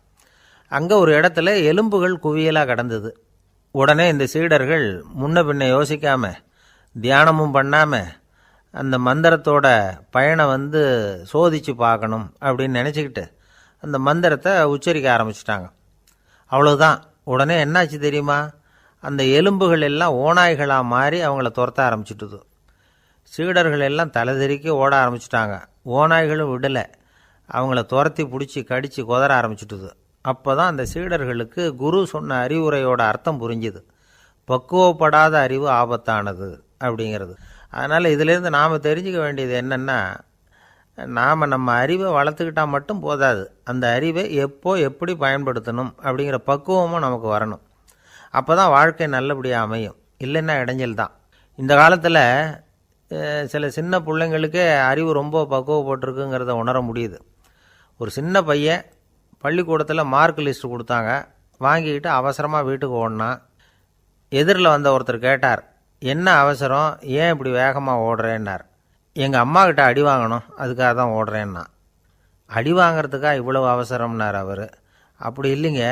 அங்கே ஒரு இடத்துல எலும்புகள் குவியலாக கிடந்தது. உடனே இந்த சீடர்கள் முன்ன பின்ன யோசிக்காமல், தியானமும் பண்ணாமல், அந்த மந்திரத்தோட பயனை சோதித்து பார்க்கணும் அப்படின்னு நினச்சிக்கிட்டு அந்த மந்திரத்தை உச்சரிக்க ஆரம்பிச்சிட்டாங்க. அவ்வளோதான். உடனே என்னாச்சு தெரியுமா? அந்த எலும்புகள் எல்லாம் ஓநாய்களாக மாறி அவங்கள துரத்த ஆரம்பிச்சிட்டுது. சீடர்கள் எல்லாம் தலைதெறிக்க ஓட ஆரம்பிச்சிட்டாங்க. ஓநாய்களும் விடலை, அவங்கள துரத்தி பிடிச்சி கடித்து கொதற ஆரம்பிச்சிட்டுது. அப்போ தான் அந்த சீடர்களுக்கு குரு சொன்ன அறிவுரையோட அர்த்தம் புரிஞ்சுது. பக்குவப்படாத அறிவு ஆபத்தானது அப்படிங்கிறது. அதனால் இதிலேருந்து நாம் தெரிஞ்சுக்க வேண்டியது என்னென்னா, நாம் நம்ம அறிவை வளர்த்துக்கிட்டால் மட்டும் போதாது, அந்த அறிவை எப்போ எப்படி பயன்படுத்தணும் அப்படிங்கிற பக்குவமும் நமக்கு வரணும். அப்போ தான் வாழ்க்கை நல்லபடியாக அமையும். இல்லைன்னா இடைஞ்சல் தான். இந்த காலத்தில் சில சின்ன பிள்ளைங்களுக்கே அறிவு ரொம்ப பக்குவப்பட்டிருக்குங்கிறத உணர முடியுது. ஒரு சின்ன பையன் பள்ளிக்கூடத்தில் மார்க் லிஸ்ட் கொடுத்தாங்க, வாங்கிக்கிட்டு அவசரமாக வீட்டுக்கு ஓடினான். எதிரில் வந்த ஒருத்தர் கேட்டார், என்ன அவசரம், ஏன் இப்படி வேகமாக ஓடுறேன்னார். எங்கள் அம்மா கிட்ட அடி வாங்கணும், அதுக்காக தான் ஓடுறேன்னா. அடி வாங்கிறதுக்காக இவ்வளவு அவசரம்னார் அவர். அப்படி இல்லைங்க,